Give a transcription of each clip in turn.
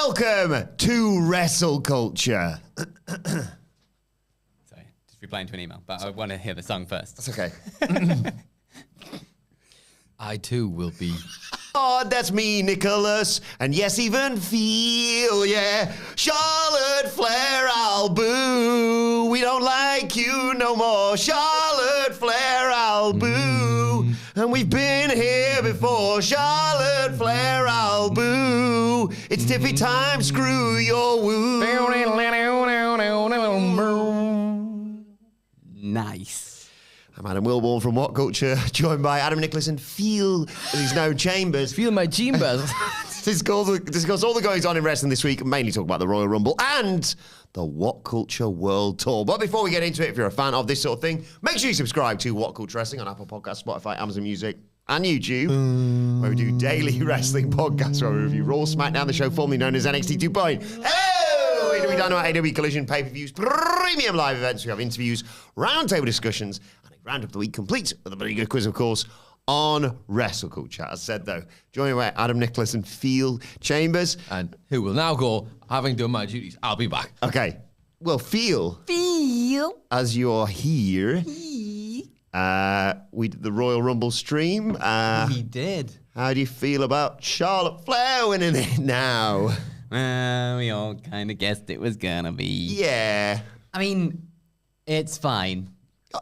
Welcome to WrestleCulture. Sorry, just replying to an email, but I want to hear the song first. That's okay. I too will be. Oh, that's me, Nicholas. And yes, even Phil, yeah. Charlotte Flair, I'll boo. We don't like you no more. Charlotte Flair, I'll boo. And we've been here before. Charlotte Flair, I'll boo. It's Tiffy time, screw your woo. Nice. I'm Adam Wilbourn from WhatCulture, joined by Adam Nicholas and Phil, these known Chambers. Feel my chambers. Discuss all the goings on in wrestling this week, mainly talk about the Royal Rumble and the WhatCulture World Tour. But before we get into it, if you're a fan of this sort of thing, make sure you subscribe to WhatCulture Wrestling on Apple Podcasts, Spotify, Amazon Music, and YouTube, where we do daily wrestling podcasts where we review Raw, SmackDown, the show formerly known as NXT 2.0. Hello! AEW Dynamite, AEW Collision, pay-per-views, premium live events. We have interviews, roundtable discussions, and a round of the week complete with a very good quiz, of course, on WrestleCulture. As said, though, joining by Adam Nicholas and Phil Chambers. And who will now go, having done my duties, I'll be back. Okay. Well, Phil, as you're here, we did the Royal Rumble stream. We did. How do you feel about Charlotte Flair winning it now? We all kind of guessed it was gonna be. Yeah. I mean, it's fine.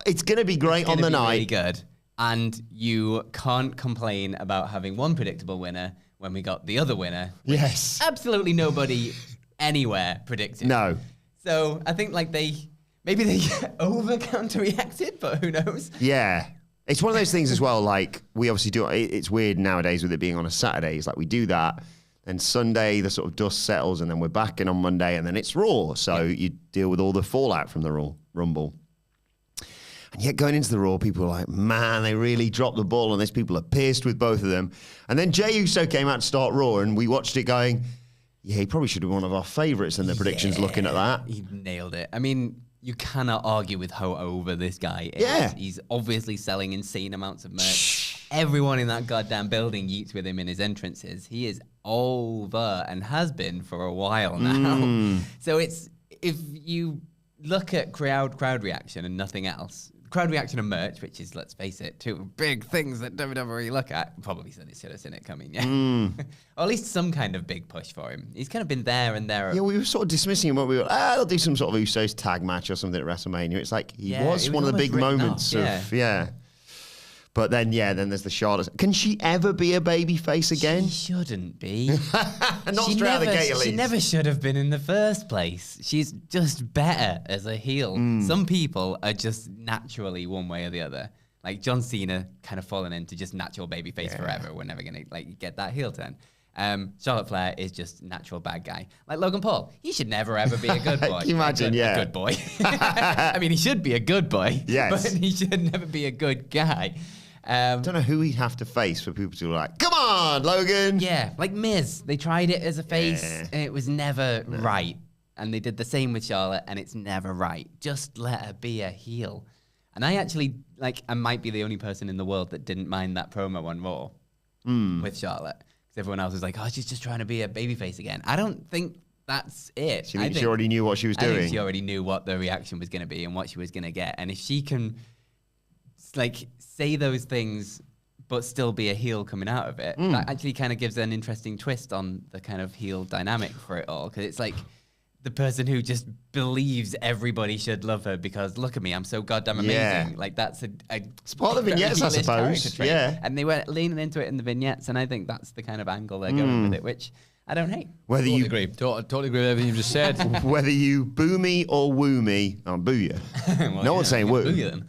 It's going to be great on the night. Really good. And you can't complain about having one predictable winner when we got the other winner. Yes. Absolutely nobody anywhere predicted. No. So I think like maybe they over counter-reacted, but who knows? Yeah. It's one of those things as well, like we obviously do, it's weird nowadays with it being on a Saturday. It's like we do that, then Sunday the sort of dust settles and then we're back in on Monday and then it's Raw. So you deal with all the fallout from the Rumble. And yet going into the Raw, people are like, man, they really dropped the ball on this. People are pissed with both of them. And then Jey Uso came out to start Raw and we watched it going, yeah, he probably should have been one of our favourites in the predictions looking at that. He nailed it. I mean, you cannot argue with how over this guy is. Yeah. He's obviously selling insane amounts of merch. Everyone in that goddamn building yeets with him in his entrances. He is over and has been for a while now. So it's, if you look at crowd reaction and nothing else, crowd reaction and merch, which is, let's face it, two big things that WWE look at. Probably should have seen it coming, yeah. Or at least some kind of big push for him. He's kind of been there and there. Yeah, we were sort of dismissing him when we were, they'll do some sort of Usos tag match or something at WrestleMania. It's like, he was one of the big moments of, But then, then there's the Charlotte. Can she ever be a babyface again? She shouldn't be. Not straight out the gate, at least. She never should have been in the first place. She's just better as a heel. Some people are just naturally one way or the other. Like John Cena kind of fallen into just natural babyface forever. We're never going to get that heel turn. Charlotte Flair is just natural bad guy. Like Logan Paul, he should never ever be a good boy. Can you imagine, a good boy. I mean, he should be a good boy, yes, but he should never be a good guy. I don't know who he'd have to face for people to be like, come on, Logan. Yeah, like Miz. They tried it as a face, and it was never right. And they did the same with Charlotte, and it's never right. Just let her be a heel. And I actually, I might be the only person in the world that didn't mind that promo on Raw with Charlotte. Because everyone else was like, oh, she's just trying to be a babyface again. I don't think that's it. She already knew what she was doing. I think she already knew what the reaction was going to be and what she was going to get. And if she can say those things but still be a heel coming out of it, that actually kind of gives an interesting twist on the kind of heel dynamic for it all, because it's like the person who just believes everybody should love her because look at me, I'm so goddamn amazing. Like that's it's part of the vignettes, I suppose. Yeah, and they were leaning into it in the vignettes, and I think that's the kind of angle they're going with it, which I don't hate. Totally agree with everything you just said. Whether you boo me or woo me, I'll boo you. Well, no one's saying woo. Boo you then.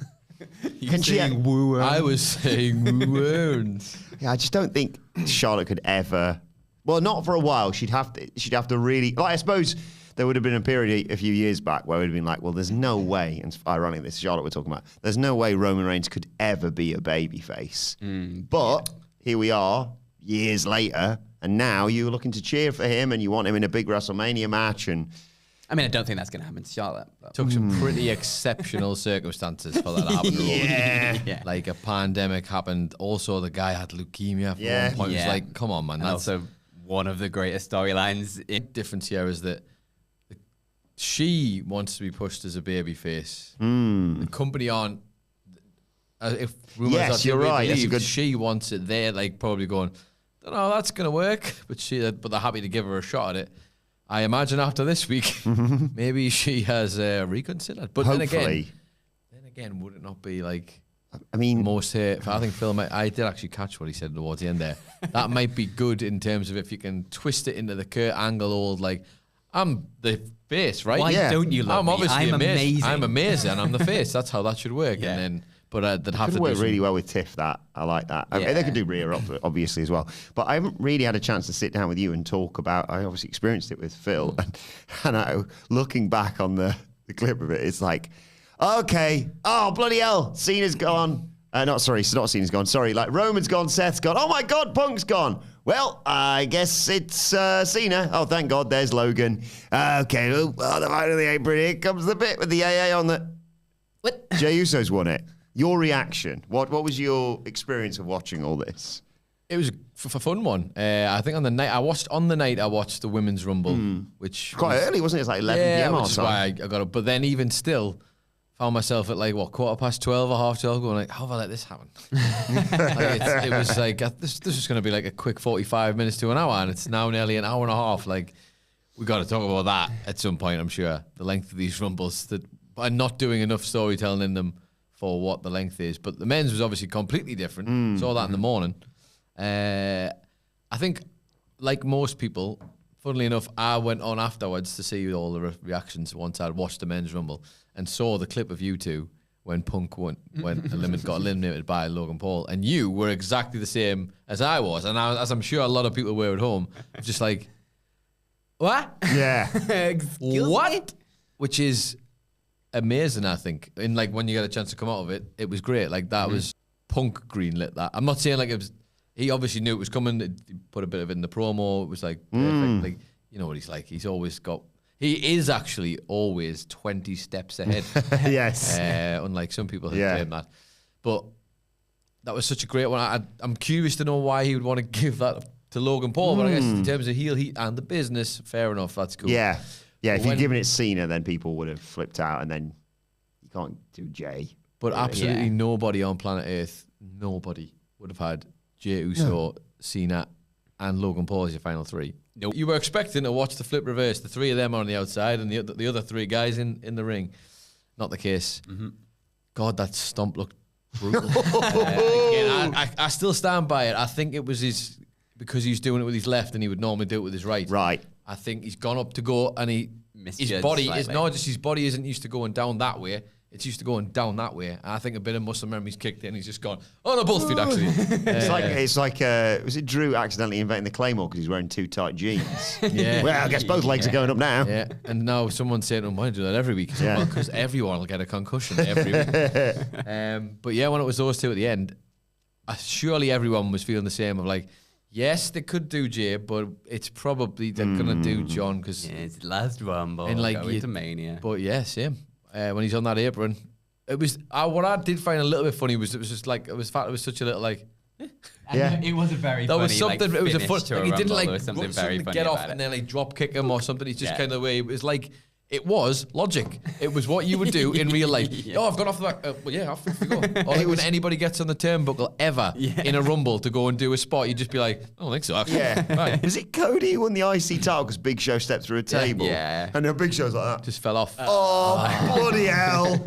Can she? I was saying woo. Yeah, I just don't think Charlotte could ever. Well, not for a while. She'd have to really. I suppose there would have been a period a few years back where it would have been like, well, there's no way. And ironic, this is Charlotte we're talking about. There's no way Roman Reigns could ever be a babyface. But here we are, years later, and now you're looking to cheer for him, and you want him in a big WrestleMania match, and. I mean, I don't think that's going to happen to Charlotte. But. Took some pretty exceptional circumstances for that to happen. Yeah. Like a pandemic happened. Also, the guy had leukemia for one point. It was like, come on, man. And also, one of the greatest storylines. Difference here is that she wants to be pushed as a baby face. The company aren't. If rumors Yes, are you're right. That's a believed, good- she wants it. They're like probably going, don't know, that's gonna work. But they're happy to give her a shot at it. I imagine after this week, maybe she has reconsidered. But Hopefully. then again, would it not be like? I mean, Most hate. I think Phil. I did actually catch what he said towards the end there. That might be good in terms of if you can twist it into the Kurt Angle old like, I'm the face, right? Why Yeah. don't you love I'm me? obviously I'm amazing. I'm amazing. I'm the face. That's how that should work. Yeah. And then, but they'd have could to work do really well with Tiff. That I like that. I mean, Yeah. they could do Rhea obviously as well. But I haven't really had a chance to sit down with you and talk about. I obviously experienced it with Phil, and looking back on the clip of it, it's like, okay, oh bloody hell, Cena's gone. Not Cena's gone. Sorry, like Roman's gone, Seth's gone. Oh my God, Punk's gone. Well, I guess it's Cena. Oh, thank God, there's Logan. Okay, the fight of the apron. Here comes the bit with the AA on the. What? Jey Uso's won it. Your reaction? What was your experience of watching all this? It was a fun one. I think on the night I watched the Women's Rumble, which Quite was, early, wasn't it? It's like 11 p.m. which or is something. why I got it. But then even still, found myself at like 12:15 or half 12, going like, how have I let this happen? It was like this is going to be like a quick 45 minutes to an hour, and it's now nearly an hour and a half. Like we got to talk about that at some point. I'm sure the length of these rumbles that I'm not doing enough storytelling in them for what the length is. But the men's was obviously completely different. Saw that in the morning. I think, like most people, funnily enough, I went on afterwards to see all the reactions once I'd watched the men's rumble and saw the clip of you two when Punk got eliminated by Logan Paul, and you were exactly the same as I was, and as I'm sure a lot of people were at home, just like, what? Yeah. Excuse What? me? Which is amazing, I think. And like when you get a chance to come out of it, it was great. Like that was Punk greenlit that. I'm not saying like it was. He obviously knew it was coming. He put a bit of it in the promo. It was like perfect. Like you know what he's like. He's always got. He is actually always 20 steps ahead. Yes. Unlike some people who claim that. But that was such a great one. I'm curious to know why he would want to give that to Logan Paul. But I guess in terms of heel heat and the business, fair enough. That's cool. Yeah. Yeah. If When- you'd given it Cena, then people would have flipped out, and then you can't do Jay. But absolutely Yeah. nobody on planet Earth, nobody would have had Jey Uso, Cena, and Logan Paul as your final three. Nope. You were expecting to watch the flip reverse. The three of them are on the outside, and the other three guys in the ring. Not the case. God, that stomp looked brutal. Again, I still stand by it. I think it was because he's doing it with his left, and he would normally do it with his right. Right. I think he's gone up to go, and his Misjudged body is slightly. his body isn't used to going down that way. It's used to going down that way. And I think a bit of muscle memory's kicked in. He's just gone, oh no, both feet actually. It's like was it Drew accidentally inventing the Claymore because he's wearing too tight jeans? Yeah. Well, I guess both legs are going up now. Yeah, and now someone's saying, why do that every week? Yeah. Because everyone will get a concussion every week. But yeah, when it was those two at the end, surely everyone was feeling the same of like, yes, they could do Jay, but it's probably they're going to do John because... Yeah, it's the last Rumble. And, like, going you- to Mania. But yeah, same. When he's on that apron, it was what I did find a little bit funny was it was just like it was such a little like Yeah. It was a very that funny, was something. like, it was a finish fun. to Like, he didn't Rumble. like There was something run very something to funny get off about and it. then like drop kick him or something. He's just Yeah. kind of the way it was like. It was logic. It was what you would do in real life. Yeah. Oh, I've got off the back. Well, yeah, off you go. Or like when anybody gets on the turnbuckle ever in a rumble to go and do a spot, you'd just be like, I don't think so. Actually. Yeah. Right. Was it Cody who won the IC title because Big Show stepped through a table? Yeah. And then Big Show's like that. Just fell off. Oh, bloody hell.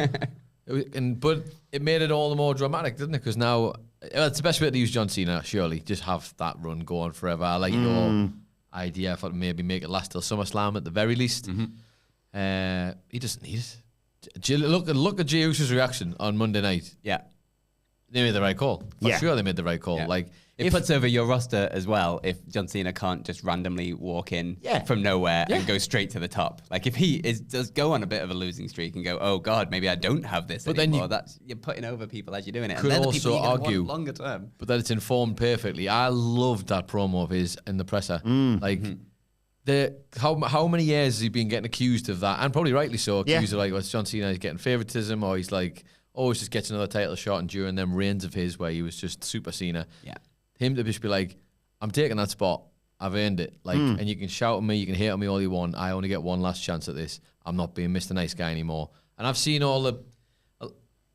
But it made it all the more dramatic, didn't it? Because now, well, it's the best way to use John Cena, surely. Just have that run go on forever. I like your idea for maybe make it last till SummerSlam at the very least. He doesn't need it. Look at Jey Uso's reaction on Monday night. Yeah. They made the right call. For Yeah. sure they made the right call. Yeah. Like, It puts over your roster as well if John Cena can't just randomly walk in from nowhere and go straight to the top. Like if he does go on a bit of a losing streak and go, oh God, maybe I don't have this But then anymore. You're putting over people as you're doing it. Could and they're the also people you're gonna argue- want longer term. but that it's informed perfectly. I loved that promo of his in the presser. Like, how many years has he been getting accused of that? And probably rightly so. Accused of like, well, John Cena is getting favoritism, or he's like, always just gets another title shot. And during them reigns of his where he was just Super Cena, Yeah. him to just be like, I'm taking that spot. I've earned it. Like, and you can shout at me, you can hate on me all you want. I only get one last chance at this. I'm not being Mr. Nice Guy anymore. And I've seen all the...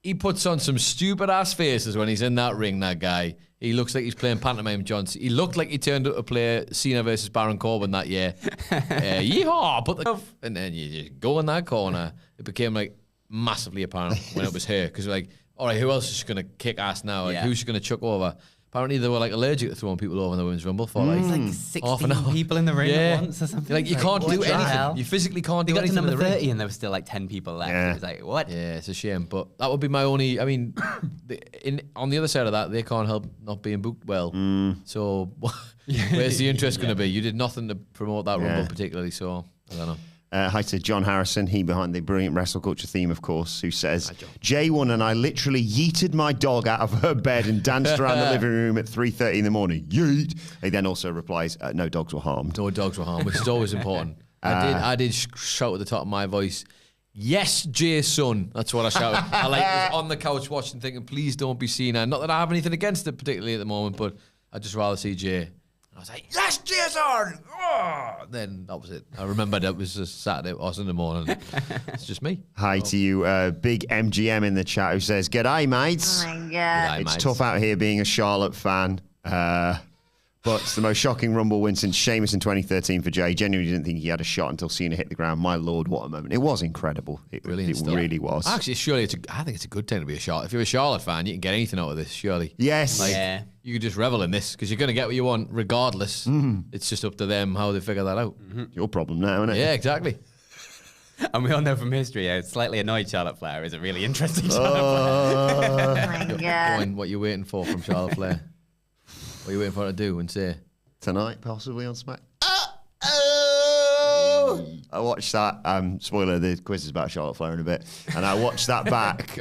He puts on some stupid-ass faces when he's in that ring, that guy. He looks like he's playing pantomime Johnson. He looked like he turned up to play Cena versus Baron Corbin that year. Yeehaw! And then you just go in that corner. It became, like, massively apparent when it was her. Because, like, all right, who else is going to kick ass now? Like, who's she going to chuck over? Apparently, they were like allergic to throwing people over in the Women's Rumble for like, half an hour. 16 people in the ring at once or something. Like, you can't do anything. Hell? You physically can't They do got to anything. number in the 30 ring. and there was still like 10 people left. Yeah. It was like, what? Yeah, it's a shame. But that would be my only... I mean, on the other side of that, they can't help not being booked well. So where's the interest going to be? You did nothing to promote that Rumble particularly, so I don't know. Hi to John Harrison, he behind the brilliant WrestleCulture theme, of course, who says, Jay won and I literally yeeted my dog out of her bed and danced around the living room at 3:30 in the morning. Yeet! He then also replies, no dogs were harmed. No dogs were harmed, which is always important. I did shout at the top of my voice, yes, Jay, son. That's what I shouted. I was on the couch watching, thinking, please don't be Cena. Not that I have anything against it particularly at the moment, but I'd just rather see Jay. I was like, yes, Jason! Oh! Then that was it. I remembered it was a Saturday or Sunday morning. It's just me. Hi to you, big MGM in the chat who says, G'day, mates. Oh my God. It's tough out here being a Charlotte fan. But it's the most shocking Rumble win since Sheamus in 2013 for Jay. Genuinely didn't think he had a shot until Cena hit the ground. My Lord, what a moment. It was incredible. Brilliant it stuff. really was. Actually, surely I think it's a good time to be a Charlotte. If you're a Charlotte fan, you can get anything out of this, surely. Yes. You could just revel in this because you're going to get what you want regardless. It's just up to them how they figure that out. Your problem now, isn't it? Yeah, exactly. And we all know from history, a slightly annoyed Charlotte Flair is a really interesting Charlotte Flair. Oh my Go God. on, what you waiting for from Charlotte Flair? What are you waiting for her to do and say? Tonight, possibly on Smack. I watched that. Spoiler: the quiz is about Charlotte Flair in a bit, and I watched that back.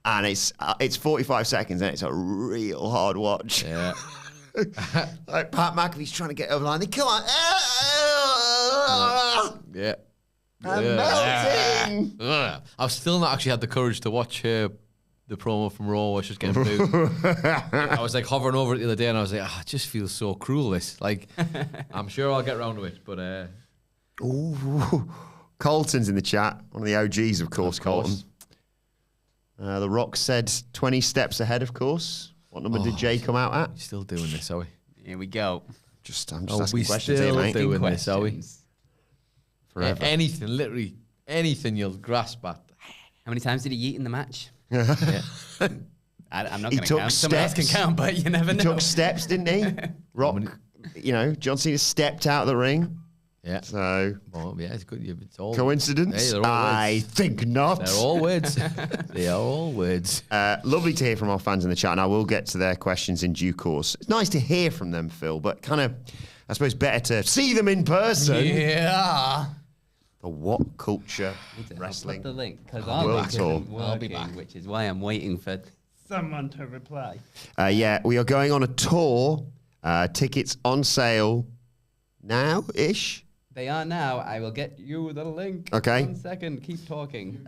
And it's 45 seconds, and it's a real hard watch. Yeah. Like Pat McAfee's trying to get over the line. They come on. Yeah. I'm melting. I've still not actually had the courage to watch the promo from Raw where she's getting booed. I was like hovering over it the other day and I was like, it just feels so cruel, this. Like, I'm sure I'll get around to it, but... Ooh. Colton's in the chat. One of the OGs, of course, Colton. The Rock said 20 steps ahead, of course. What number did Jay come out at? Still doing this, are we? Here we go. I'm just asking we questions still here, mate. doing this, are we? Questions. Forever. Anything, literally, anything you'll grasp at. How many times did he eat in the match? Yeah. I'm not He going to took count. Someone else can steps. count, but you never He know. took steps, didn't he? Rock, John Cena stepped out of the ring. Yeah. So, Well, yeah, it's good. It's all coincidence? Hey, they're all I words. think not. They're all words. They are all words. Lovely to hear from our fans in the chat, and I will get to their questions in due course. It's nice to hear from them, Phil, but kind of, I suppose, better to see them in person. Yeah. The WhatCulture Wrestling Put the link because World our link Tour. isn't working, which is why I'm waiting for someone to reply. Yeah, we are going on a tour. Tickets on sale now-ish. They are now. I will get you the link. Okay. 1 second. Keep talking.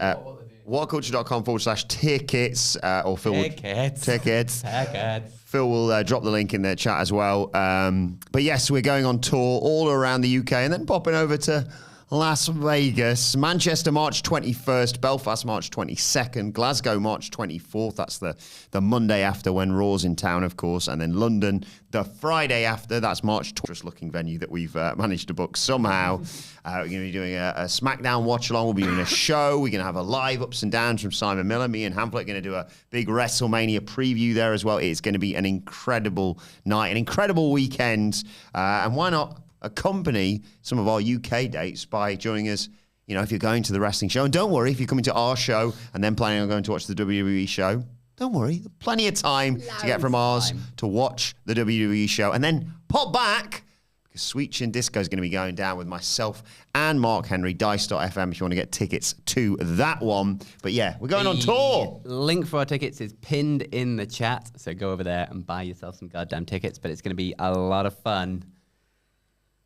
WhatCulture.com/tickets or Phil will- Tickets. Tickets. Tickets. Phil will drop the link in the chat as well. But yes, we're going on tour all around the UK and then popping over to Las Vegas, Manchester March 21st, Belfast March 22nd, Glasgow March 24th. That's the Monday after when Raw's in town, of course. And then London the Friday after. That's March 20th. Looking venue that we've managed to book somehow. We're going to be doing a SmackDown watch along. We'll be doing a show. We're going to have a live ups and downs from Simon Miller. Me and Hamlet are going to do a big WrestleMania preview there as well. It's going to be an incredible night, an incredible weekend. And why not accompany some of our UK dates by joining us, if you're going to the wrestling show. And don't worry, if you're coming to our show and then planning on going to watch the WWE show, don't worry, plenty of time to get from ours to watch the WWE show and then pop back because Sweet Chin Disco is going to be going down with myself and Mark Henry, Dice.fm, if you want to get tickets to that one. But yeah, we're going on tour. Link for our tickets is pinned in the chat, so go over there and buy yourself some goddamn tickets. But it's going to be a lot of fun.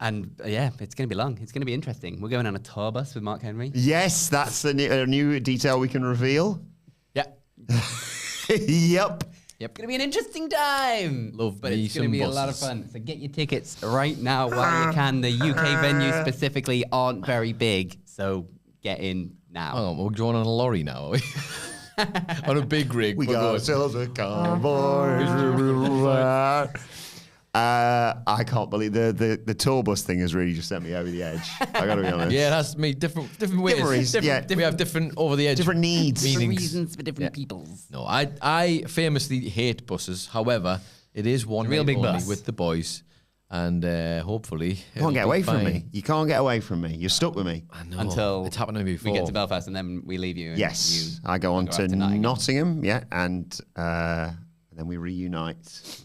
And yeah, it's going to be long. It's going to be interesting. We're going on a tour bus with Mark Henry. Yes, that's a new detail we can reveal. Yeah. Yep. Yep. It's going to be an interesting time. But me it's going to some be a lot of buses. fun. So get your tickets right now while you can. The UK venues specifically aren't very big, so get in now. Oh, we're going on a lorry now, are we? On a big rig. We we're got going. ourselves a cowboy. I can't believe the tour bus thing has really just sent me over the edge. I got to be honest. Yeah, that's me. Different ways. Different- We have different over the edge. Different needs. Different meanings. reasons for different peoples. No, I famously hate buses. However, it is one Real night big only bus. with the boys, and hopefully You can't get away from me. You can't get away from me. You're stuck with me. I know. Until it's happened to me before. we get to Belfast and then we leave you. And Yes, you I go on go to out to Nottingham. Nottingham. Yeah, and then we reunite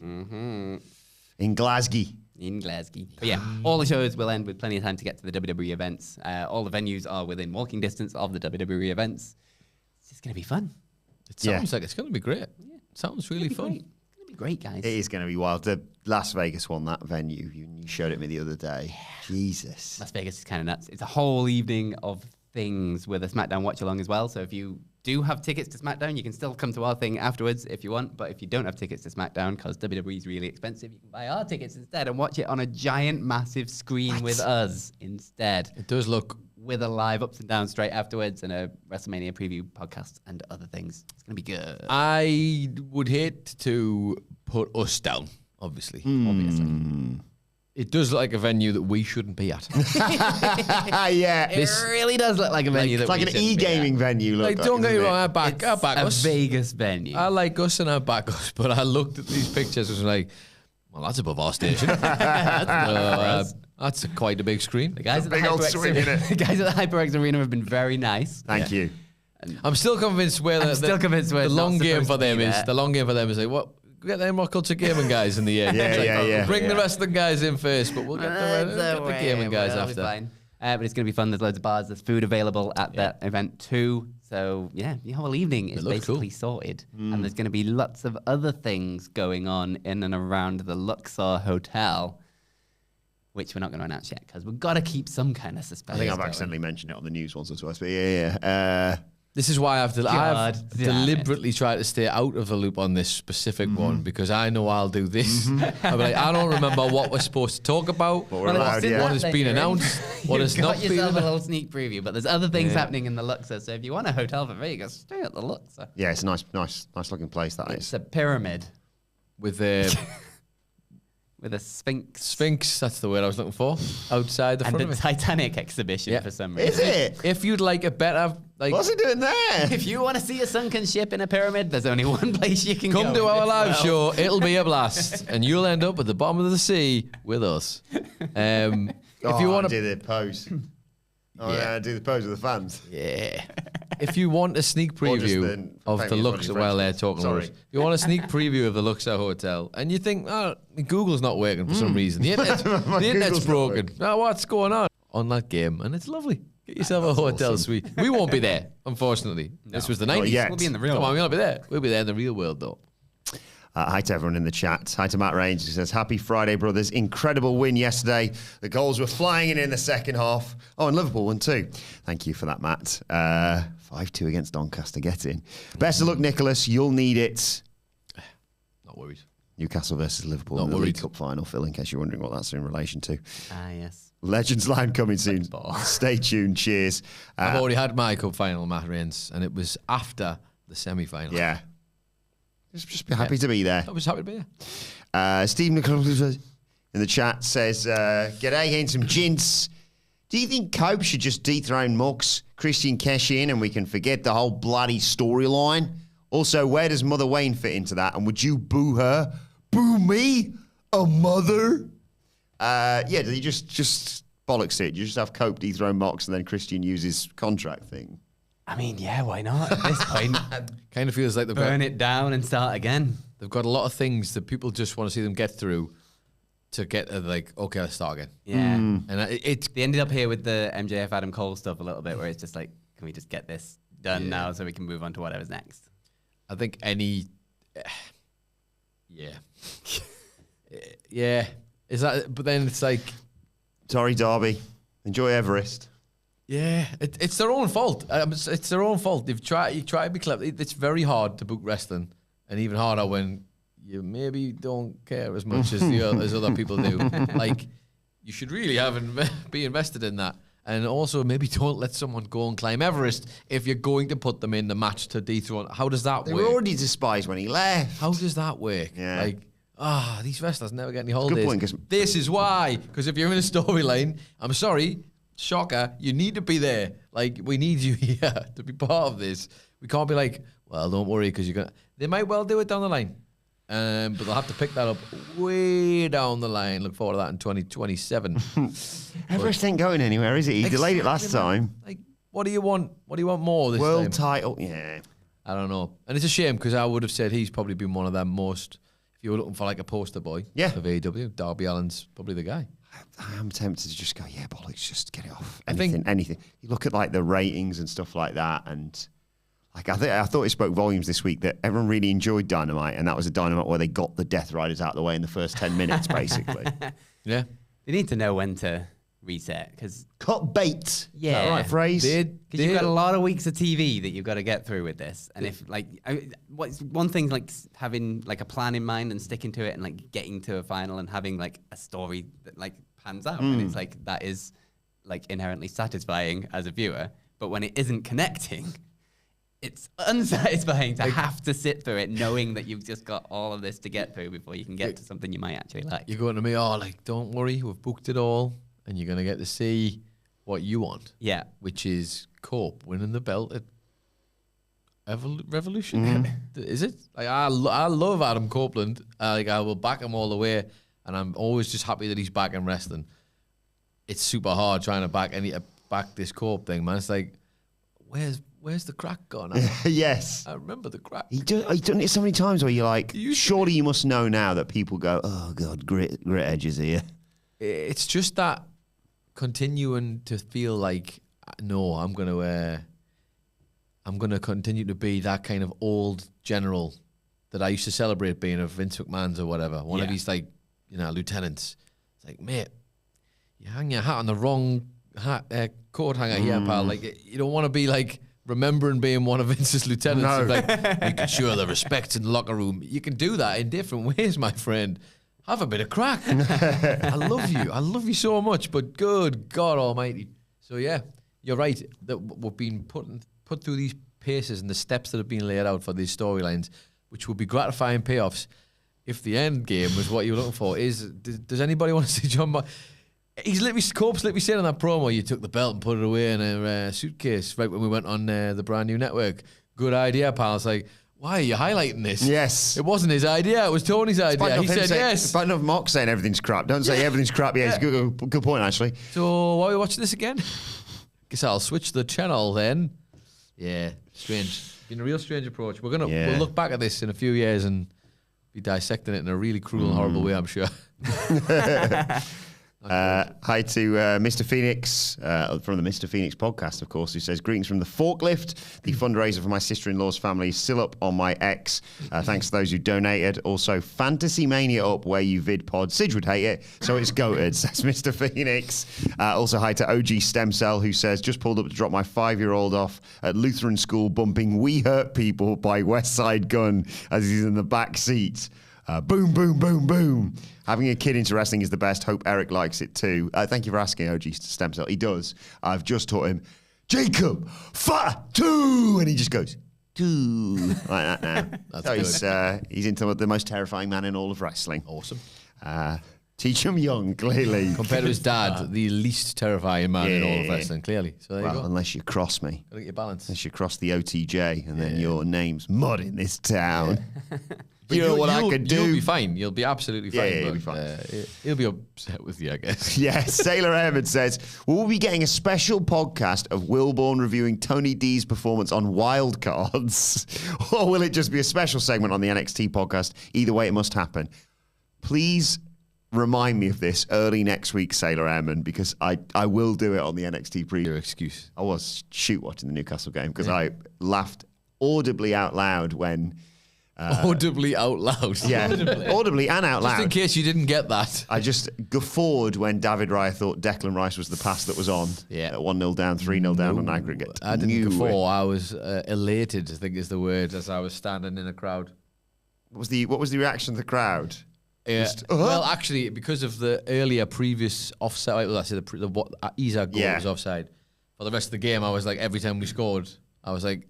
in Glasgow. in Glasgow. But yeah, all the shows will end with plenty of time to get to the WWE events. All the venues are within walking distance of the WWE events. It's just going to be fun. It sounds like it's going to be great. Sounds really fun. Great. It's going to be great, guys. It is going to be wild. The Las Vegas one, that venue, you showed it me the other day. Jesus. Las Vegas is kind of nuts. It's a whole evening of things with a SmackDown watch along as well. So if you do have tickets to SmackDown, you can still come to our thing afterwards if you want. But if you don't have tickets to SmackDown, because WWE is really expensive, you can buy our tickets instead and watch it on a giant, massive screen with us instead. It does look. With a live ups and downs straight afterwards and a WrestleMania preview podcast and other things. It's going to be good. I would hate to put us down, obviously. Obviously. It does look like a venue that we shouldn't be at. Yeah. It really does look like a venue It's that like we an shouldn't be e-gaming venue. Like, Look, don't get me isn't wrong, it? I back at. It's a us. Vegas venue. I like us and I back us, but I looked at these pictures and was like, well, that's above our station. That's quite a big screen. The guys at the big old HyperX swing in it. the guys at the HyperX Arena have been very nice. Thank you. I'm still convinced where I'm still convinced where the it's not long game supposed for to be them is. there. The long game for them is like, what? Get them WhatCulture gaming guys in the end. Yeah, It's like, yeah. Bring the Yeah. rest of the guys in first, but we'll get the gaming guys We'll be after. fine. But it's going to be fun. There's loads of bars. There's food available at that event too. So yeah, the whole evening is looks basically cool. sorted. And there's going to be lots of other things going on in and around the Luxor Hotel, which we're not going to announce yet because we've got to keep some kind of suspense. I think I've going. accidentally mentioned it on the news once or twice, but yeah. This is why I've God damn deliberately tried to stay out of the loop on this specific one because I know I'll do this. I'll be like, I don't remember what we're supposed to talk about, But we're allowed, in yeah. what has that been then, announced, what has You've not got been yourself a announced. little sneak preview, but there's other things happening in the Luxor. So if you want a hotel for Vegas, stay at the Luxor. Yeah, it's a nice looking place, that It's is. a pyramid With the with a sphinx Sphinx, that's the word I was looking for, outside the and front a of it. Titanic exhibition Yeah. for some Is reason. it? If you'd like a better, like, What's it doing there? If you want to see a sunken ship in a pyramid, there's only one place you can go. come to in our this live world. show, it'll be a blast, and you'll end up at the bottom of the sea with us. If you want to, do the pose. Oh, yeah, do the pose with the fans. yeah. If you want a sneak Or just preview of paint the me as one Luxor, of your while they're friends. talking Sorry. about it, if you want a sneak preview of the Luxor Hotel, and you think, oh, Google's not working for some reason, the, internet, the internet's Google's not broken. Oh, what's going on that game? And it's lovely. Get yourself a hotel suite. We won't be there, unfortunately. This was the 90s. yet. We'll be in the real Come on, world. we'll not be there. We'll be there in the real world, though. Hi to everyone in the chat. Hi to Matt Range, who says, Happy Friday, brothers. Incredible win yesterday. The goals were flying in the second half. Oh, and Liverpool won too. Thank you for that, Matt. 5-2 against Doncaster. Get in. Best of luck, Nicholas. You'll need it. Not worried. Newcastle versus Liverpool Not in the worried. League Cup final, Phil, in case you're wondering what that's in relation to. Ah, yes. Legends line coming soon. Football. Stay tuned. Cheers. I've already had my cup final, Matt Reigns, and it was after the semi-final. Yeah. Just be happy to be there. I was happy to be there. Steve Nicholas in the chat says, G'day, handsome gents. Do you think Cope should just dethrone Mox, Christian cash in, and we can forget the whole bloody storyline? Also, where does Mother Wayne fit into that? And would you boo her? Boo me? A mother? Yeah, do you just bollocks it? Do you just have Cope dethrone Mox and then Christian use his contract thing? I mean, yeah, why not? At this point, Kind of feels like burn it down and start again. they've got a lot of things that people just want to see them get through to get like, okay, let's start again. Yeah. And it's They ended up here with the MJF Adam Cole stuff a little bit, where it's just like, can we just get this done now so we can move on to whatever's next? I think any, yeah, yeah. Is that? But then it's like, Sorry, Derby. Enjoy Everest. yeah, it's their own fault. It's their own fault. You try to be clever. It's very hard to book wrestling and even harder when you maybe don't care as much as as other people do. Like, you should really be invested in that. And also, maybe don't let someone go and climb Everest if you're going to put them in the match to dethrone. How does that They work? were already despised when he left. How does that work? Yeah. Like, these wrestlers never get any holidays. point, 'cause- this is why. Because if you're in a storyline, I'm sorry, shocker, you need to be there. Like, we need you here to be part of this. We can't be like, well, don't worry, because you're going to... They might well do it down the line. But they'll have to pick that up way down the line. Look forward to that in 2027. Everest ain't going anywhere, is it? He delayed it last time. Like, what do you want? What do you want more this World time? title, yeah. I don't know. And it's a shame because I would have said he's probably been one of them most... If you were looking for like a poster boy of AEW, Darby Allin's probably the guy. I'm tempted to just go, yeah, bollocks, just get it off. I think- Anything. You look at like the ratings and stuff like that, and like I thought it spoke volumes this week that everyone really enjoyed Dynamite, and that was a Dynamite where they got the Death Riders out of the way in the first 10 minutes, basically. Yeah. They need to know when to reset because Cut bait. Is that Yeah. the right phrase? because you've got a lot of weeks of TV that you've got to get through with this. And if like, what's one thing like having like a plan in mind and sticking to it and like getting to a final and having like a story that like pans out, and it's like that is like inherently satisfying as a viewer. But when it isn't connecting, it's unsatisfying to have to sit through it knowing that you've just got all of this to get through before you can get to something you might actually like. You're going to me, like, don't worry, we've booked it all, and you're going to get to see what you want. Yeah. Which is Cope winning the belt at Revolution. Is it? Like, I love Adam Copeland. I will back him all the way, and I'm always just happy that he's back in wrestling. It's super hard trying to back this Cope thing, man. It's like, where's the crack gone? Yes. I remember the crack. He's done it so many times where you're like, surely you must know now that people go, oh, God, Grit Edge is here. It's just that continuing to feel like, no, I'm gonna continue to be that kind of old general that I used to celebrate being of Vince McMahon's or whatever. One of these like, lieutenants. It's like, mate, you hang your hat on the wrong coat hanger here, pal. Like, you don't want to be like remembering being one of Vince's lieutenants. No. Like, making sure the respect's in the locker room. You can do that in different ways, my friend. Have a bit of crack. I love you. I love you so much, but good God Almighty. So yeah, you're right. That we've been put through these paces and the steps that have been laid out for these storylines, which will be gratifying payoffs. If the end game was what you were looking for, does anybody want to see John? Cope's literally said on that promo, you took the belt and put it away in a suitcase right when we went on the brand new network. Good idea, pal. It's like, why are you highlighting this? Yes. It wasn't his idea. It was Tony's idea. He said yes. It's bad enough Mock saying everything's crap. Don't say everything's crap. Yeah, it's a good point, actually. So why are we watching this again? Guess I'll switch the channel then. Yeah, strange. Been a real strange approach. We'll look back at this in a few years and be dissecting it in a really cruel and horrible way, I'm sure. Hi to Mr. Phoenix from the Mr. Phoenix podcast, of course, who says, greetings from the forklift. The fundraiser for my sister-in-law's family is still up on my X. Thanks to those who donated. Also, Fantasy Mania up where you vid pod. Sidge would hate it, so it's goated, says Mr. Phoenix. Also, hi to OG Stem Cell, who says, just pulled up to drop my 5-year-old off at Lutheran school bumping We Hurt People by West Side Gun as he's in the back seat. Boom, boom, boom, boom. Having a kid into wrestling is the best. Hope Eric likes it too. Thank you for asking, OG Stem Cell. He does. I've just taught him, Jacob, two, and he just goes, two, like that now. So he's into the most terrifying man in all of wrestling. Awesome. Teach him young, clearly. Compared to his dad, the least terrifying man in all of wrestling, clearly. So there you go. Unless you cross me. Gotta get your balance. Unless you cross the OTJ, and then your name's mud in this town. But you know what I could do? You'll be fine. You'll be absolutely fine. Yeah, you'll be fine. He'll be upset with you, I guess. Yes, Sailor Ahmed says, we'll be getting a special podcast of Wilbourn reviewing Tony D's performance on Wild Cards. Or will it just be a special segment on the NXT podcast? Either way, it must happen. Please remind me of this early next week, Sailor Airman, because I will do it on the NXT preview. Your excuse. I was watching the Newcastle game because I laughed audibly out loud when... audibly out loud. Yeah, audibly and out loud. Just in case you didn't get that. I just guffawed when David Raya thought Declan Rice was the pass that was on. Yeah. 1-0 down, 3-0 down on aggregate. I didn't guffaw. I was elated, I think is the word, as I was standing in a crowd. What was the reaction of the crowd? Yeah. Well, actually, because of the earlier previous offside, well, I said what Isak goal was offside. For the rest of the game, I was like, every time we scored, I was like,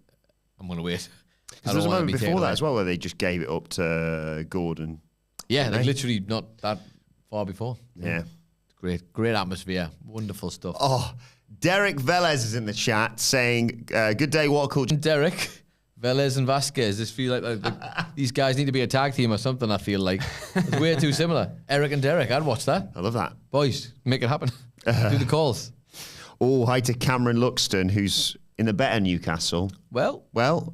I'm going to wait. Because there was a moment before that as well where they just gave it up to Gordon. Yeah, like literally not that far before. Yeah. Great atmosphere. Wonderful stuff. Oh, Derek Velez is in the chat saying, good day, WhatCulture. Derek, Velez and Vasquez. This feel like these guys need to be a tag team or something, I feel like. It's way too similar. Eric and Derek, I'd watch that. I love that. Boys, make it happen. Do the calls. Oh, hi to Cameron Luxton, who's in the better Newcastle. Well,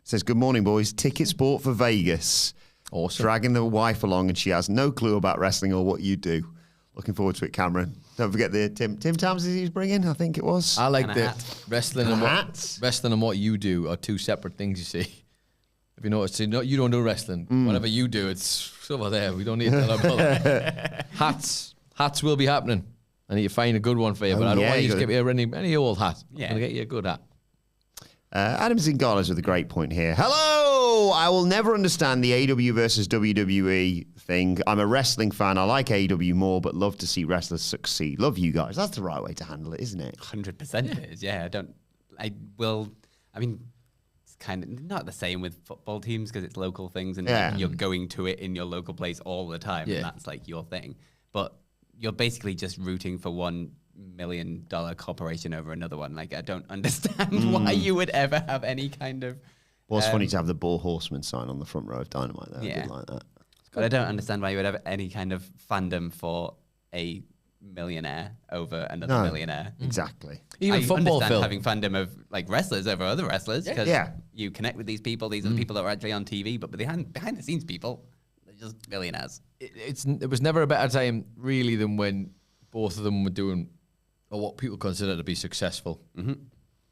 says, good morning, boys. Tickets bought for Vegas. Awesome. Dragging the wife along, and she has no clue about wrestling or what you do. Looking forward to it, Cameron. Don't forget the Tim Tams he's bringing, I think it was. I like And a that hat. wrestling and what you do are two separate things, you see. If you notice, you don't do wrestling. Whatever you do, it's over there. We don't need to tell about that. Hats will be happening. I need to find a good one for you, but I don't want you to get me any old hat. Yeah. I'm going to get you a good hat. Adam Zingala's with a great point here. Hello! I will never understand the AW versus WWE thing. I'm a wrestling fan. I like AW more, but love to see wrestlers succeed. Love you guys. That's the right way to handle it, isn't it? 100% it is. Yeah, I mean, it's kind of not the same with football teams because it's local things and you're going to it in your local place all the time. Yeah. And that's like your thing. But you're basically just rooting for $1 million corporation over another one. Like, I don't understand why you would ever have any kind of. Well, it's funny to have the Bull Horseman sign on the front row of Dynamite there. I did like that. But I don't understand why you would have any kind of fandom for a millionaire over another millionaire. Exactly. Even I football, understand Phil. having fandom of like wrestlers over other wrestlers because you connect with these people. These are the people that are actually on TV, but behind the scenes people, they're just millionaires. It was never a better time, really, than when both of them were doing or what people consider to be successful. Mm-hmm.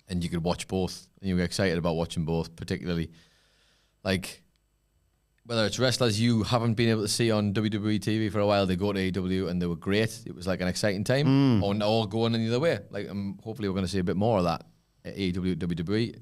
And you could watch both, and you were excited about watching both, particularly like whether it's wrestlers you haven't been able to see on WWE TV for a while, they go to AEW and they were great. It was like an exciting time, or going in the other way. Like, hopefully we're going to see a bit more of that at AEW, WWE.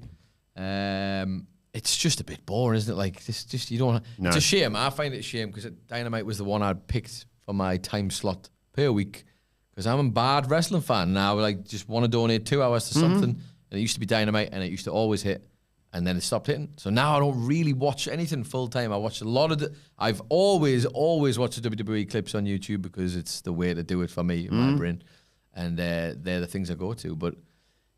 It's just a bit boring, isn't it? Like, just you don't. No. It's a shame. I find it a shame because Dynamite was the one I'd picked for my time slot per week because I'm a bad wrestling fan now. Like, just want to donate 2 hours to something. And it used to be Dynamite, and it used to always hit, and then it stopped hitting. So now I don't really watch anything full time. I watch a lot of I've always watched the WWE clips on YouTube because it's the way to do it for me in my brain, and they're the things I go to. But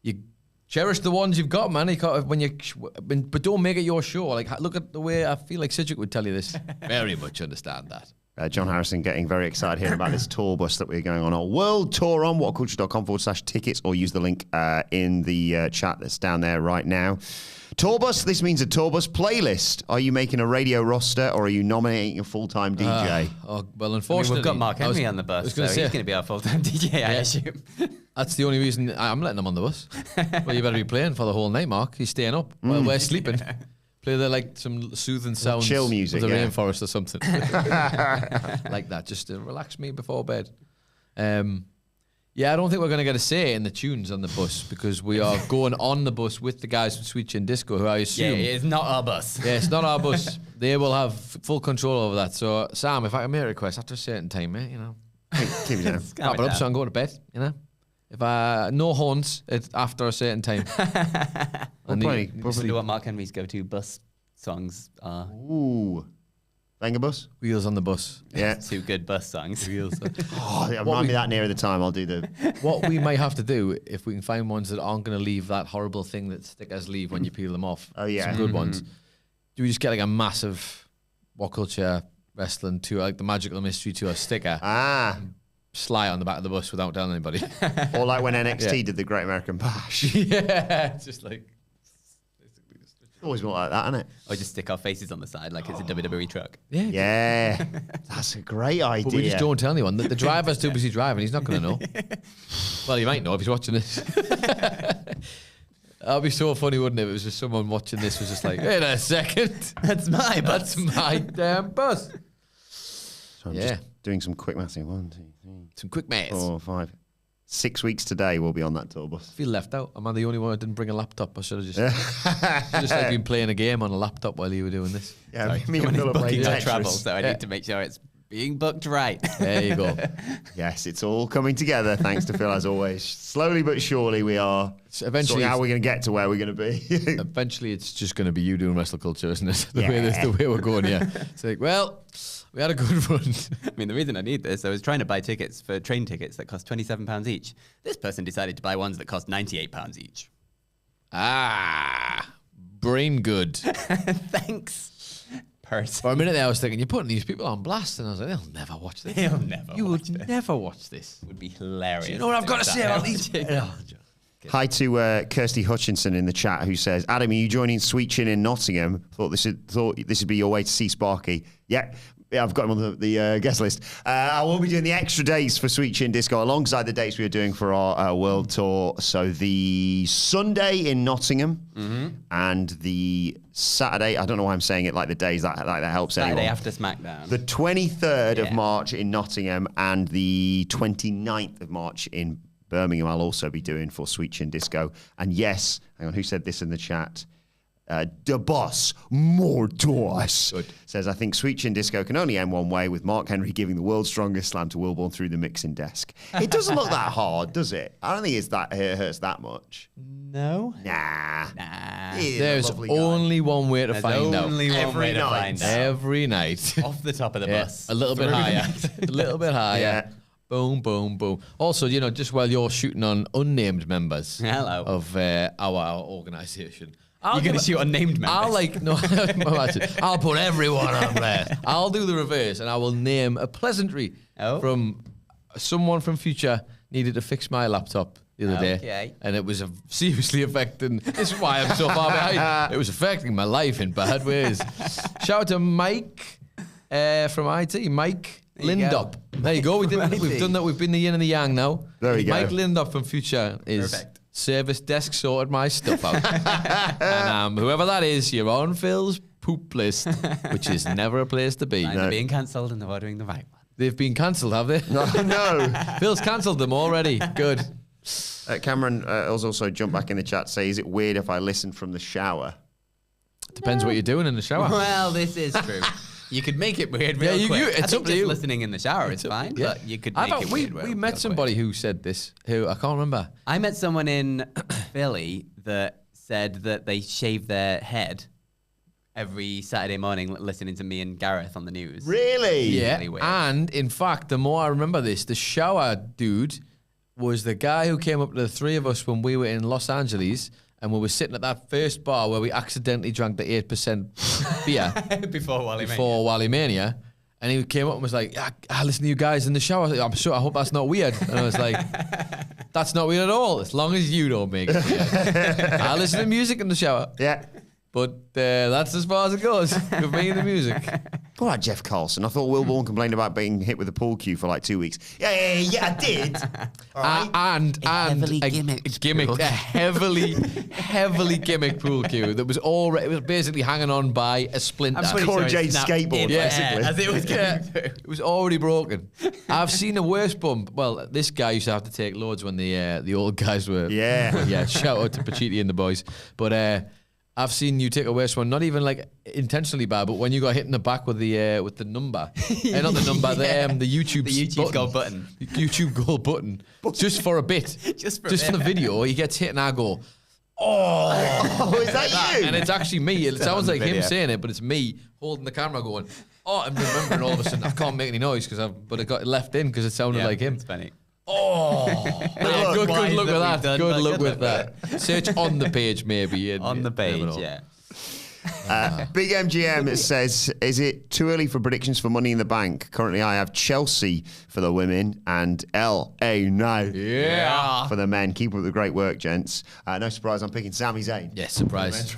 you cherish the ones you've got, man. But don't make it your show. Like, look at the way I feel like Sidgwick would tell you this. Very much understand that. John Harrison getting very excited here about this tour bus that we're going on our world tour on whatculture.com/tickets, or use the link in the chat that's down there right now. Tour bus, this means a tour bus playlist. Are you making a radio roster or are you nominating a full-time DJ? Well, unfortunately, we've got Mark Henry on the bus, so he's going to be our full-time DJ, I assume. That's the only reason I'm letting him on the bus. Well, you better be playing for the whole night, Mark. He's staying up while we're sleeping. Play like some soothing sounds, chill music, of the rainforest or something, like that, just to relax me before bed. Yeah, I don't think we're going to get a say in the tunes on the bus because we are going on the bus with the guys from Sweet Chin Disco, who I assume it's not our bus. Yeah, it's not our bus. They will have full control over that. So, Sam, if I can make a request after a certain time, mate, you know, keep it down. wrap it up so I'm going to bed. You know, if no horns after a certain time. Listen to what Mark Henry's go-to bus songs are. Ooh. Banger bus? Wheels on the bus. Yeah. 2 good bus songs. Wheels. Remind me that nearer the time. I'll do the... What we might have to do, if we can find ones that aren't going to leave that horrible thing that stickers leave when you peel them off. Oh, yeah. Some good ones. Do we just get like a massive WhatCulture Wrestling tour, like the Magical Mystery Tour sticker? Slide on the back of the bus without telling anybody. Or like when NXT did the Great American Bash. Yeah, just like... Always more like that, isn't it? Or just stick our faces on the side like it's a WWE truck. Yeah. That's a great idea. But we just don't tell anyone. The driver's too busy driving. He's not going to know. Well, he might know if he's watching this. That'd be so funny, wouldn't it? If it was just someone watching this was just like, wait a second. That's my bus. That's my damn bus. So I'm just doing some quick maths. 1, 2, 3. Some quick maths. 4, 5. 6 weeks today, we'll be on that tour bus. I feel left out. Am I the only one who didn't bring a laptop? I should have just like been playing a game on a laptop while you were doing this. Yeah, me and Phil are playing Booking our Tetris. travel, so I need to make sure it's being booked right. There you go. Yes, it's all coming together, thanks to Phil, as always. Slowly but surely, we are Eventually, sorting out how we're going to get to where we're going to be. eventually, it's just going to be you doing WrestleCulture, isn't it? The Yeah. way we're going, yeah. It's like, well, we had a good run. I mean, the reason I need this, I was trying to buy tickets for train tickets that cost £27 each. This person decided to buy ones that cost £98 each. Brain good. Thanks, person. For a minute there, I was thinking, you're putting these people on blast. And I was like, they'll never watch this. They'll never You watch would this. never watch this. Would be hilarious. You know what I've got to say about these? Hi to Kirsty Hutchinson in the chat, who says, Adam, are you joining Sweet Chin in Nottingham? Thought this would be your way to see Sparky. Yeah, I've got him on the guest list. I will be doing the extra dates for Sweet Chin Disco alongside the dates we are doing for our world tour. So the Sunday in Nottingham and the Saturday, I don't know why I'm saying it like the days, that helps Saturday anyone. after SmackDown. The 23rd of Yeah. March in Nottingham and the 29th of March in Birmingham, I'll also be doing for Sweet Chin Disco. And yes, hang on, who said this in the chat? The boss, more to us, says, I think Sweet Chin Disco can only end one way, with Mark Henry giving the world's strongest slam to Wilbourn through the mixing desk. It doesn't look that hard, does it? I don't think it hurts that much. No. Nah. He's a There's lovely guy. only one way to There's find out. only one Every way to night. find out. Every night. Off the top of the Yeah, bus. a little bit Through higher. the- A little bit higher. Yeah. Boom, boom, boom. Also, just while you're shooting on unnamed members Hello. of our organisation, You're going to shoot on named members. I'll put everyone on there. I'll do the reverse, and I will name a pleasantry from someone from Future needed to fix my laptop the other day, Okay. and it was seriously affecting. This is why I'm so far behind. It was affecting my life in bad ways. Shout out to Mike from IT, Mike There you Lindop. There you go. We've done that. We've been the yin and the yang now. There we go. Mike Lindop from Future is Perfect. service desk sorted my stuff out. And whoever that is, you're on Phil's poop list, which is never a place to be. They're being cancelled and they're ordering the right one. They've been cancelled, have they? No. Phil's cancelled them already. Good. Cameron has also jumped back in the chat to say, is it weird if I listen from the shower? Depends what you're doing in the shower. Well, this is true. You could make it weird real Yeah, quick. it's I up think to just you. listening in the shower is fine, Yeah. but you could make it weird we met real somebody who said this, who I can't remember. quick. I met someone in Philly that said that they shave their head every Saturday morning listening to me and Gareth on the news. Really? Yeah, really weird. and in fact, the more I remember this, the shower dude was the guy who came up to the three of us when we were in Los Angeles and we were sitting at that first bar where we accidentally drank the 8% beer Before Wally before Wally Mania. And he came up and was like, yeah, I listen to you guys in the shower. I was like, I'm sure, I hope that's not weird. And I was like, that's not weird at all, as long as you don't make it weird. I listen to music in the shower. Yeah. But that's as far as it goes with me and the music. What about Jeff Carlson? I thought Wilbourn complained about being hit with a pool cue for like 2 weeks. Yeah, I did. All right. And heavily a gimmicked gimmick, pool a heavily gimmicked pool cue that was already, it was basically hanging on by a splinter. I'm pretty Cora sure it Jade's snapped skateboard, in basically. air as it was Yeah, going through. it was already broken. I've seen a worse bump. Well, this guy used to have to take loads when the old guys were. Yeah. Yeah. Shout out to Pachiti and the boys. But I've seen you take a worse one, not even like intentionally bad, but when you got hit in the back with the number, not the number, the YouTube goal button. The YouTube goal button, just for a bit, Just for the video. He gets hit and I go, Oh, is that you? and it's actually me. It sounds like him video. saying it, but it's me holding the camera going, oh, and remembering all of a sudden I can't make any noise but it got left in because it sounded like him. It's funny. Oh, yeah, good Wise look that with we've that. done, Good but luck good with that. Search on the page, maybe. and On the you never page, know. yeah. Big MGM says, is it too early for predictions for Money in the Bank? Currently, I have Chelsea for the women and LA Knight for the men. Keep up the great work, gents. No surprise, I'm picking Sami Zayn. Yes, surprise.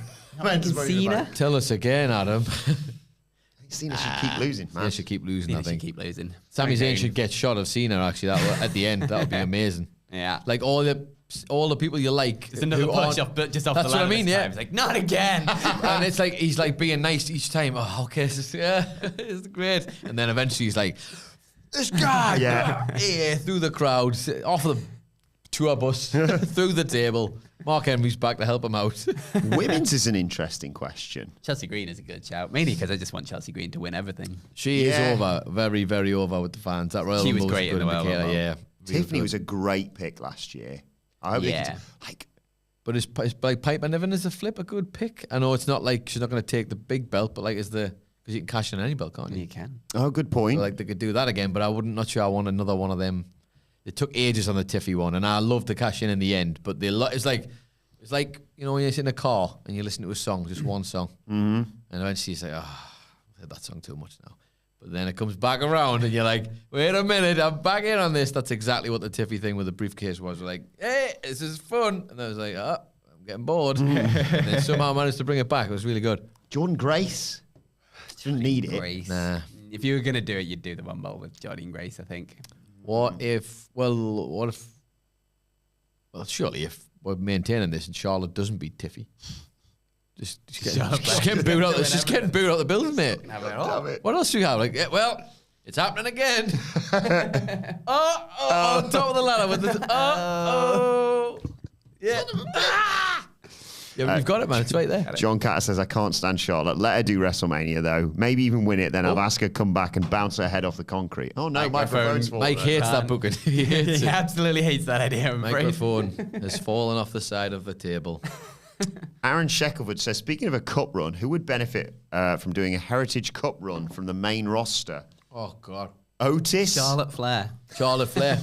Cena? Tell us again, Adam. Cena should keep losing, man. They should keep losing, I Cena should think. keep losing. Sami Zayn Okay. should get shot of Cena, actually, at the end. That would be amazing. Yeah. Like all the people you like. It's another who push aren't- off, just off That's the what I line mean, this yeah. time. It's like, not again. And it's like he's like being nice each time. Oh, okay, it's great. And then eventually he's like, this guy, Yeah. through the crowd, off the tour bus through the table. Mark Henry's back to help him out. Women's is an interesting question. Chelsea Green is a good shout, mainly because I just want Chelsea Green to win everything. She is over, very, very over with the fans. That Royal She was Rumble great in a good the Royal indicator, Rumble. yeah. Tiffany was a great pick last year. I hope But is like Piper Niven as a flip a good pick? I know it's not like she's not going to take the big belt, but like because you can cash in any belt, can't you? You can. Oh, good point. So like they could do that again, but not sure I want another one of them. It took ages on the Tiffy one, and I love the cash in the end. But it's like you know when you're in a car and you listen to a song, just one song, and eventually you say, "Oh, I've heard that song too much now." But then it comes back around, and you're like, "Wait a minute, I'm back in on this." That's exactly what the Tiffy thing with the briefcase was. We're like, "Hey, this is fun," and I was like, "Oh, I'm getting bored." And then somehow managed to bring it back. It was really good. Jordan Grace. Didn't need it. Grace. Nah. If you were going to do it, you'd do the Rumble with Jordynne Grace, I think. What if? Well, surely if we're maintaining this and Charlotte doesn't beat Tiffy, just getting booed out. It's just getting booed out the building, mate. What else do you have? Like, yeah, well, it's happening again. On top of the ladder with this. Yeah. Yeah, but you've got it, man. It's right there. John Carter says, I can't stand Charlotte. Let her do WrestleMania, though. Maybe even win it. Then I'll ask her come back and bounce her head off the concrete. Oh, no, microphone's fallen. Mike hates that booking. He hates He it. absolutely hates that idea. I'm afraid. Microphone has fallen off the side of the table. Aaron Shackelford says, speaking of a cup run, who would benefit from doing a Heritage Cup run from the main roster? Oh, God. Otis? Charlotte Flair. Charlotte Flair.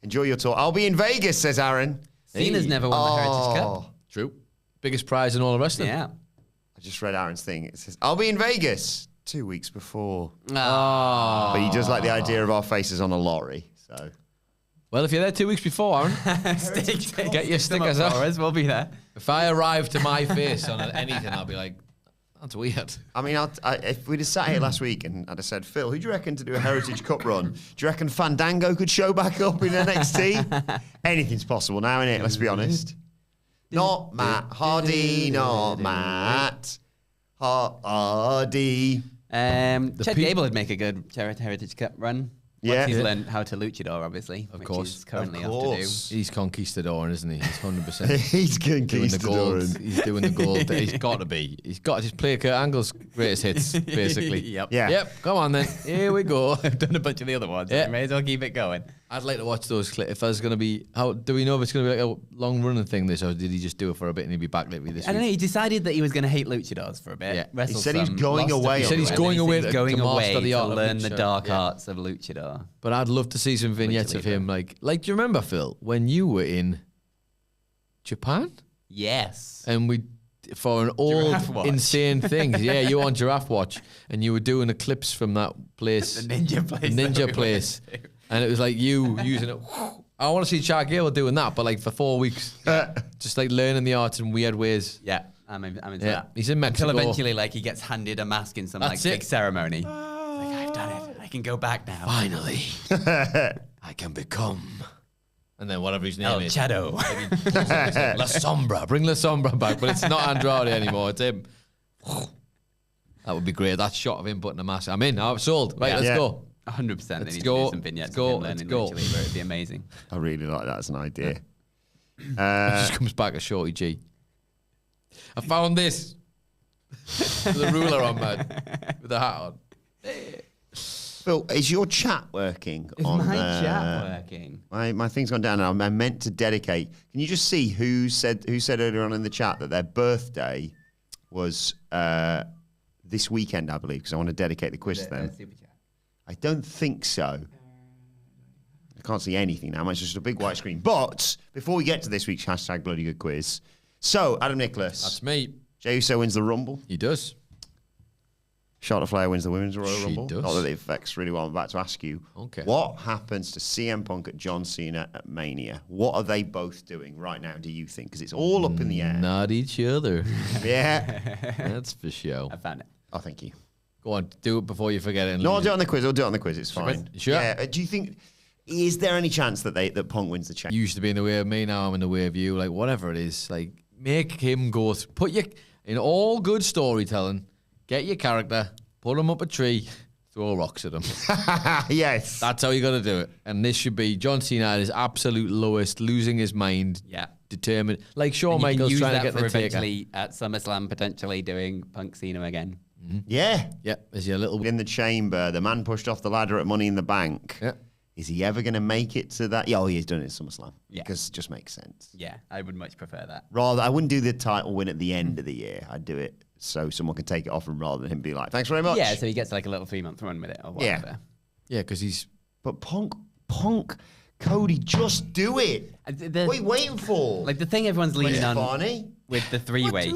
Enjoy your tour. I'll be in Vegas, says Aaron. Cena's never won the Heritage Cup. True. Biggest prize in all of wrestling. Yeah. I just read Aaron's thing. It says, I'll be in Vegas 2 weeks before. Oh. But he does like the idea of our faces on a lorry. So, Well, if you're there 2 weeks before, Aaron, get your stickers up. We'll be there. If I arrive to my face on anything, I'll be like, that's weird. I mean, if we'd have sat here last week and I'd have said, Phil, who do you reckon to do a Heritage Cup run? Do you reckon Fandango could show back up in NXT? Anything's possible now, innit? Let's be honest. Not Matt Hardy, not Matt Hardy. Chad Gable would make a good Heritage Cup run. Yeah. Once he's learned how to luchador, obviously. Of which course. he's currently Of off to do. course. He's conquistadoring, isn't he? He's 100%. He's doing the gold. conquistadoring. He's doing the gold. He's got to be. He's got to just play Kurt Angle's greatest hits, basically. Yep. Yeah. Yep. Come on then. Here we go. I've done a bunch of the other ones. Yeah. So may as well keep it going. I'd like to watch those clips. If there's going to be, how do we know if it's going to be like a long running thing? This, or did he just do it for a bit and he'll be back lately this I don't know. week? He decided that he was going to hate luchadors for a bit. Yeah. He Wrestled said he was some, going lost a away few, He said he's and going then away he's to going master away the to art of learn the lucha. dark Yeah. arts of luchador. But I'd love to see some vignettes of him. Like, do you remember, Phil, when you were in Japan Yes. and we for an old Giraffe Watch. insane thing? Yeah, you were on Giraffe Watch and you were doing the clips from that place, The ninja place. the that we ninja went place, to. and it was like you using it. I want to see Chad Gable doing that, but like for 4 weeks, just like learning the arts in weird ways. Yeah, I'm into Yeah, that. he's in Mexico. Until eventually, like, he gets handed a mask in some That's like it. big ceremony. He's like, I've done it. I can go back now. Finally, I can become. And then whatever his name El is. Chado. La Sombra. Bring La Sombra back, but it's not Andrade anymore. It's him. That would be great. That shot of him putting a mask. I'm in. I'm sold. Right, Yeah. let's Yeah. go. 100%. They Let's need go. to do some vignettes Let's go. of him learning Let's go. Lucha Libre. It'd be amazing. I really like that as an idea. It just comes back as Shorty G. I found this. With a ruler on, man. With a hat on. Phil, is your chat working? Is on my chat working? My thing's gone down now. I meant to dedicate. Can you just see who said earlier on in the chat that their birthday was this weekend, I believe, because I want to dedicate the quiz to them. Super chat. I don't think so. I can't see anything now. It's just a big white screen. But before we get to this week's hashtag bloody good quiz, so Adam Nicholas, That's me. Jey Uso wins the Rumble. He does. Charlotte Flair wins the Women's Royal She Rumble. does. Not that it affects really what I'm about to ask you. Okay. What happens to CM Punk at John Cena at Mania? What are they both doing right now, do you think? Because it's all up in the air. Not each other. Yeah. That's for sure. I found it. Oh, thank you. Go on, do it before you forget it. And No, I'll lose do it on the quiz. I'll do it on the quiz. It's fine. Sure. Yeah. Do you think... Is there any chance that Punk wins the championship? You used to be in the way of me, now I'm in the way of you. Like, whatever it is, like, make him go. Put your, in all good storytelling, get your character, put him up a tree, throw rocks at him. Yes. That's how you got to do it. And this should be John Cena at his absolute lowest, losing his mind, Yeah. determined. Like Shawn And you can Michaels use trying to that get for the taker. eventually at SummerSlam potentially doing Punk Cena again. Yeah. Yeah, is he a little... In the chamber, the man pushed off the ladder at Money in the Bank. Yeah. Is he ever going to make it to that? Yeah, he's done it at SummerSlam. Yeah. Because it just makes sense. Yeah, I would much prefer that. Rather, I wouldn't do the title win at the end of the year. I'd do it so someone can take it off him rather than him be like, thanks very much. Yeah, so he gets like a little 3-month run with it or Yeah. whatever. Yeah, because he's... But Punk, Cody, just do it. What are you waiting for? Like the thing everyone's leaning on Barney? with the three-way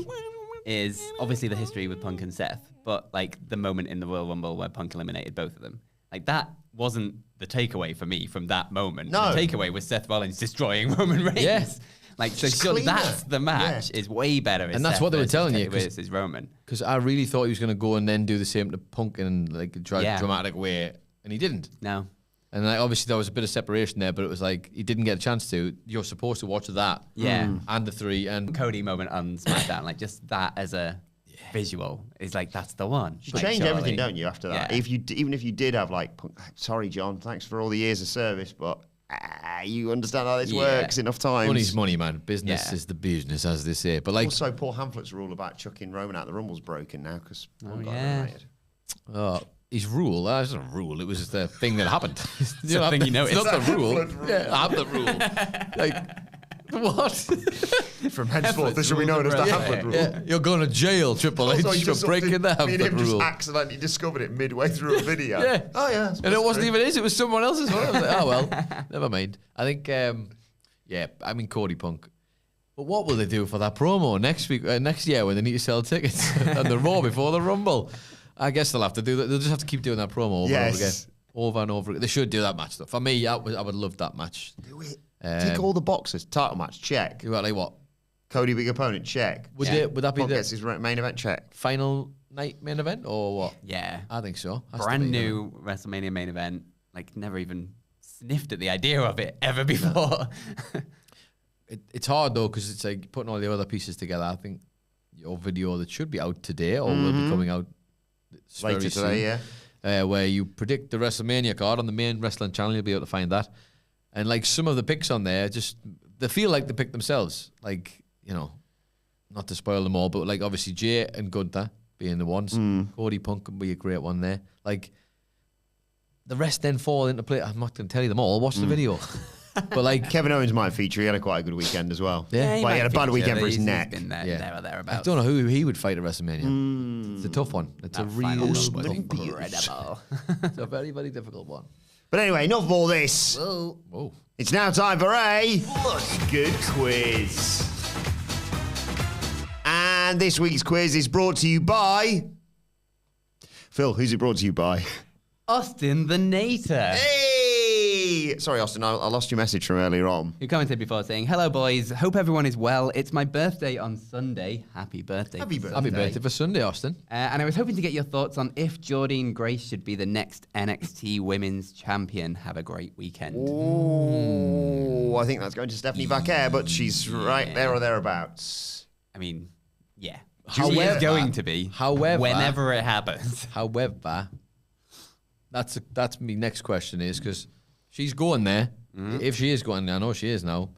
is obviously the history with Punk and Seth, but like the moment in the Royal Rumble where Punk eliminated both of them. Like that wasn't the takeaway for me from that moment. No. The takeaway was Seth Rollins destroying Roman Reigns. Yes. Like so Just sure, cleaner. that's the match is way better. And that's what they were telling you, 'cause- versus Roman. Because I really thought he was going to go and then do the same to Punk in like a dramatic way, and he didn't. No. And like, obviously there was a bit of separation there, but it was like he didn't get a chance to. You're supposed to watch that. Yeah. And the 3 and Cody moment on SmackDown, like just that as a visual is like that's the one. You Like, change surely. everything, don't you, after that? Yeah. Even if you did have like, sorry, John, thanks for all the years of service, but you understand how this Yeah. works enough times. money's money, man. Business Yeah. is the business, as they say. But like, Also, Paul Hamlet's rule about chucking Roman out the Rumble's broken now because Paul got yeah. eliminated. his rule, that wasn't a rule. It was the thing that happened. It's the thing you noticed. It's not the rule. Hamlet rule. Yeah, Hamlet rule. Like, what? From henceforth, this will be known as the Yeah. Hamlet rule. Yeah, you're going to jail, Triple H, Also, he for just breaking the me and Hamlet him just rule. accidentally discovered it midway through a video. Yeah. Oh, yeah. And it wasn't even his, it was someone else's one. I was like, oh, well, never mind. I think, yeah, I mean, Cody Punk. But what will they do for that promo next week, next year when they need to sell tickets on the Raw before the Rumble? I guess they'll have to do that. They'll just have to keep doing that promo over and over again. Yes. Over and over again. They should do that match, though. For me, I would love that match. Do it. Tick all the boxes. Title match, check. You got like what? Cody big opponent, check. Would, Yeah. would that be Punk the gets his main event, check. final night main event or what? Yeah. I think so. Has to Brand be, new WrestleMania main event. Like never even sniffed at the idea of it ever before. It's hard though because it's like putting all the other pieces together. I think your video that should be out today or will be coming out Later very today, soon, where you predict the WrestleMania card on the main wrestling channel. You'll be able to find that. And like some of the picks on there, just they feel like they picked themselves. Like, you know, not to spoil them all, but like obviously Jay and Gunther being the ones. Cody Punk can be a great one there. Like the rest then fall into play. I'm not going to tell you them all. Watch the video. But like Kevin Owens might feature. He had a quite a good weekend as well. Yeah. But he had a bad weekend for his He's neck. been there, Yeah. there or I thereabouts. don't know who he would fight at WrestleMania. It's a tough one. It's a That real final tough was one. incredible. It's a very, very difficult one. But anyway, enough of all this. Oh. It's now time for a What's Good quiz. And this week's quiz is brought to you by... Phil, who's it brought to you by? Austin the Nater. Hey! Sorry, Austin, I lost your message from earlier on. Who commented before saying, "Hello boys, hope everyone is well. It's my birthday on Sunday. Happy birthday. Happy for birthday. Happy Sunday. birthday for Sunday, Austin. And I was hoping to get your thoughts on if Jordynne Grace should be the next NXT Women's Champion. Have a great weekend." Oh, I think that's going to Stephanie Vaquer, but she's right there or thereabouts. I mean, yeah. She However- is going to be. however- whenever it happens. However, that's my next question is because she's going there. If she is going, I know she is now.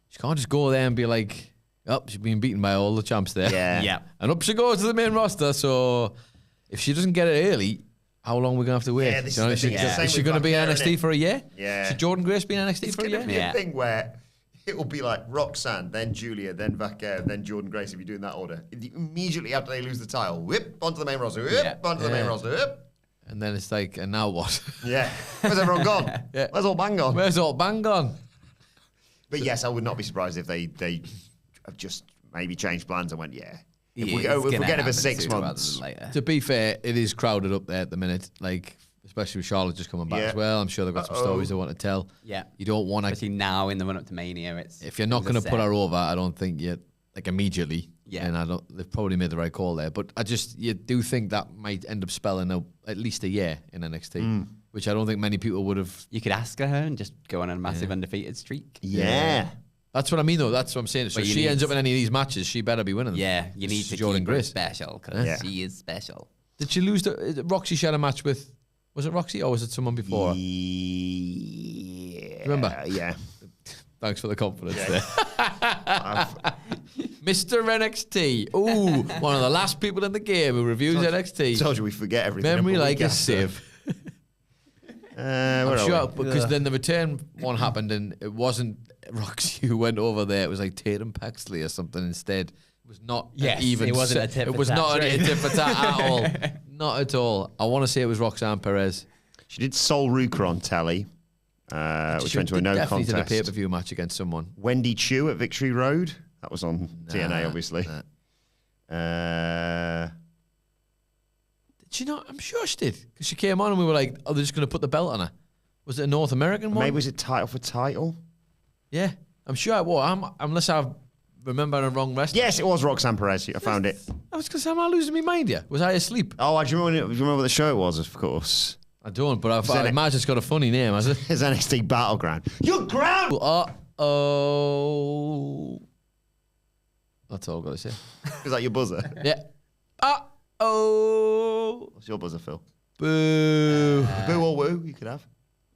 She can't just go there and be like, "Oh, she's been beaten by all the champs there." Yeah. Yeah. And up she goes to the main roster. So if she doesn't get it early, how long are we gonna have to wait? Yeah, this You know, is the thing. It's the is same she with going to be Vaquer, NXT innit? for a year? Yeah. Should Jordynne Grace be NXT It's for a going to year? be Yeah. a thing where it will be like Roxanne, then Julia, then Vaquer, then Jordynne Grace if you do it in that order. Immediately after they lose the title, whip, onto the main roster, whip, Yeah. onto the main roster, whip. And then it's like, and now what? Yeah. Where's everyone gone? Yeah. Where's all bang gone? Where's all bang gone? But yes, I would not be surprised if they have just maybe changed plans and went, yeah. If we It's go, if gonna we get it for happen 6 sooner rather months. than later. To be fair, it is crowded up there at the minute. Like, especially with Charlotte just coming back Yeah. as well. I'm sure they've got some stories they want to tell. Yeah. You don't want to. Especially now in the run up to Mania, If you're not going to put her over, I don't think you like immediately. Yeah. And I don't. They've probably made the right call there. But you do think that might end up spelling out at least a year in NXT, which I don't think many people would have. You could ask her and just go on a massive undefeated streak. Yeah. That's what I mean, though. That's what I'm saying. So But if you she need- ends up in any of these matches, she better be winning them. Yeah, you need It's to Jordynne keep her Grace. special because Yeah. she is special. Did she lose? Roxy she had a match with Was it Roxy or was it someone before her? Yeah. Remember? Yeah. Thanks for the confidence there. Mr. NXT. Ooh, one of the last people in the game who reviews NXT. Told you we forget everything. Memory like a sieve. sieve. I'm Sure, because then the return one happened and it wasn't Roxy who went over there. It was like Tatum Paxley or something instead. It was not even. It wasn't a tit It for was tat, not right? a tit for tat at all. Not at all. I want to say it was Roxanne Perez. She did Sol Ruka on telly, which She went to a no definitely contest. did a pay-per-view match against someone. Wendy Chu at Victory Road. That was on TNA, obviously. Did she not? I'm sure she did. Because she came on and we were like, oh, they're just going to put the belt on her. Was it a North American one? Maybe was it title for title? Yeah. I'm sure it was. Unless I remember a wrong wrestler. Yes, it was Roxanne Perez. I found it. I was because am I losing my mind here? Was I asleep? Oh, do you remember what the show it was, of course? I don't, but I imagine it's got a funny name, has it? It's NXT Battleground. You're ground! Uh-oh. That's all I've got to say. Is that your buzzer? Yeah. Uh-oh. What's your buzzer, Phil? Boo. Boo or woo, you could have.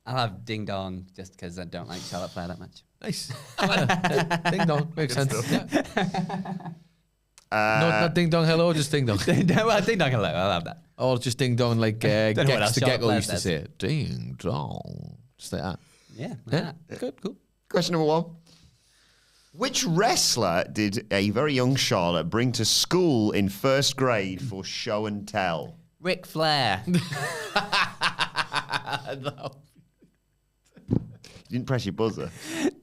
I'll have Ding Dong just because I don't like Charlotte Flair that much. Nice. Ding dong. Makes sense. Yeah. Not ding dong hello, just ding dong. Well, Ding Dong, hello. I'll have that. Or just ding dong like know what Gex else the Charlotte Gecko Flair used to says. say. Ding dong. Just like that. Yeah. Yeah. Good, cool. Question number 1. Which wrestler did a very young Charlotte bring to school in first grade for show and tell? Ric Flair. No. You didn't press your buzzer.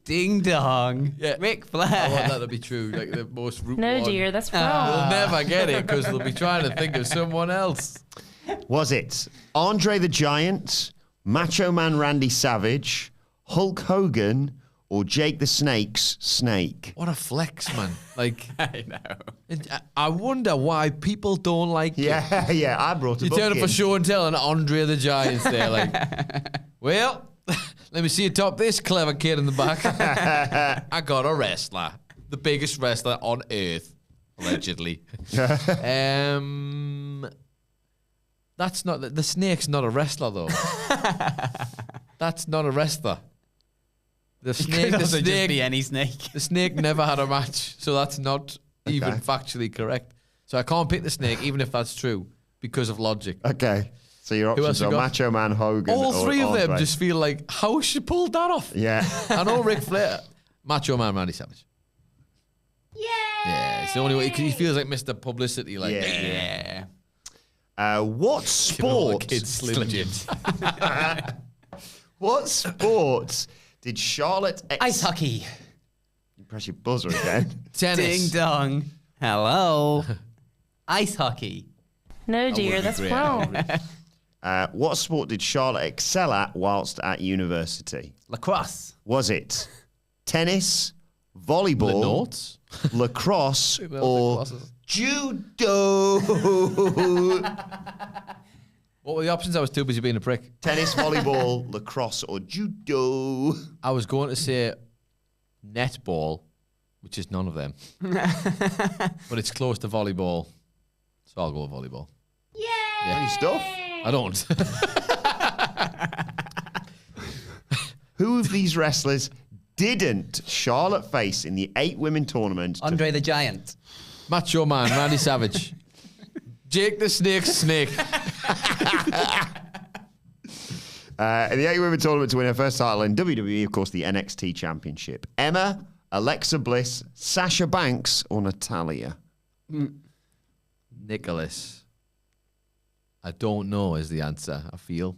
Ding Dong. Yeah. Ric I want that Flair. to be true. Like the most root No, one. dear, that's wrong. We'll never get it because they'll be trying to think of someone else. Was it Andre the Giant, Macho Man Randy Savage, Hulk Hogan, or Jake the Snake's Snake? What a flex, man. Like, I know. I wonder why people don't like it. Yeah, I brought a You book turn up in. for show and tell and Andre the Giant's there like, well, let me see you top this clever kid in the back. I got a wrestler. The biggest wrestler on earth, allegedly. That's not, the snake's not a wrestler though. That's not a wrestler. The snake, Could the also just snake, be any snake. the snake never had a match, so that's not even factually correct. So I can't pick the snake, even if that's true, because of logic. Okay, so your else options you are got? Macho Man, Hogan, All or three of them Andre. just feel like, how she pulled that off? Yeah. I know Ric Flair, Macho Man, Randy Savage. Yeah, it's the only way, because he feels like Mr. Publicity. Like, Yeah. Yeah. What giving all the sport? kids Slim Jims. What sport did Charlotte? Ice hockey. You press your buzzer again. Tennis. Ding Dong. Hello. Ice hockey. No, dear, that's wrong. What sport did Charlotte excel at whilst at university? Lacrosse. Was it tennis, The volleyball, notes. lacrosse, People or else think glasses. judo? What were the options? I was too busy being a prick. Tennis, volleyball, lacrosse, or judo? I was going to say netball, which is none of them. But it's close to volleyball. So I'll go with volleyball. Any stuff? I don't. Who of these wrestlers didn't Charlotte face in the 8-women tournament? Andre the Giant. Macho Man, Randy Savage. Jake the Snake's Snake. In the 8-women tournament to win her first title in WWE, of course, the NXT Championship. Emma, Alexa Bliss, Sasha Banks, or Natalia? Nicholas. I don't know is the answer, I feel.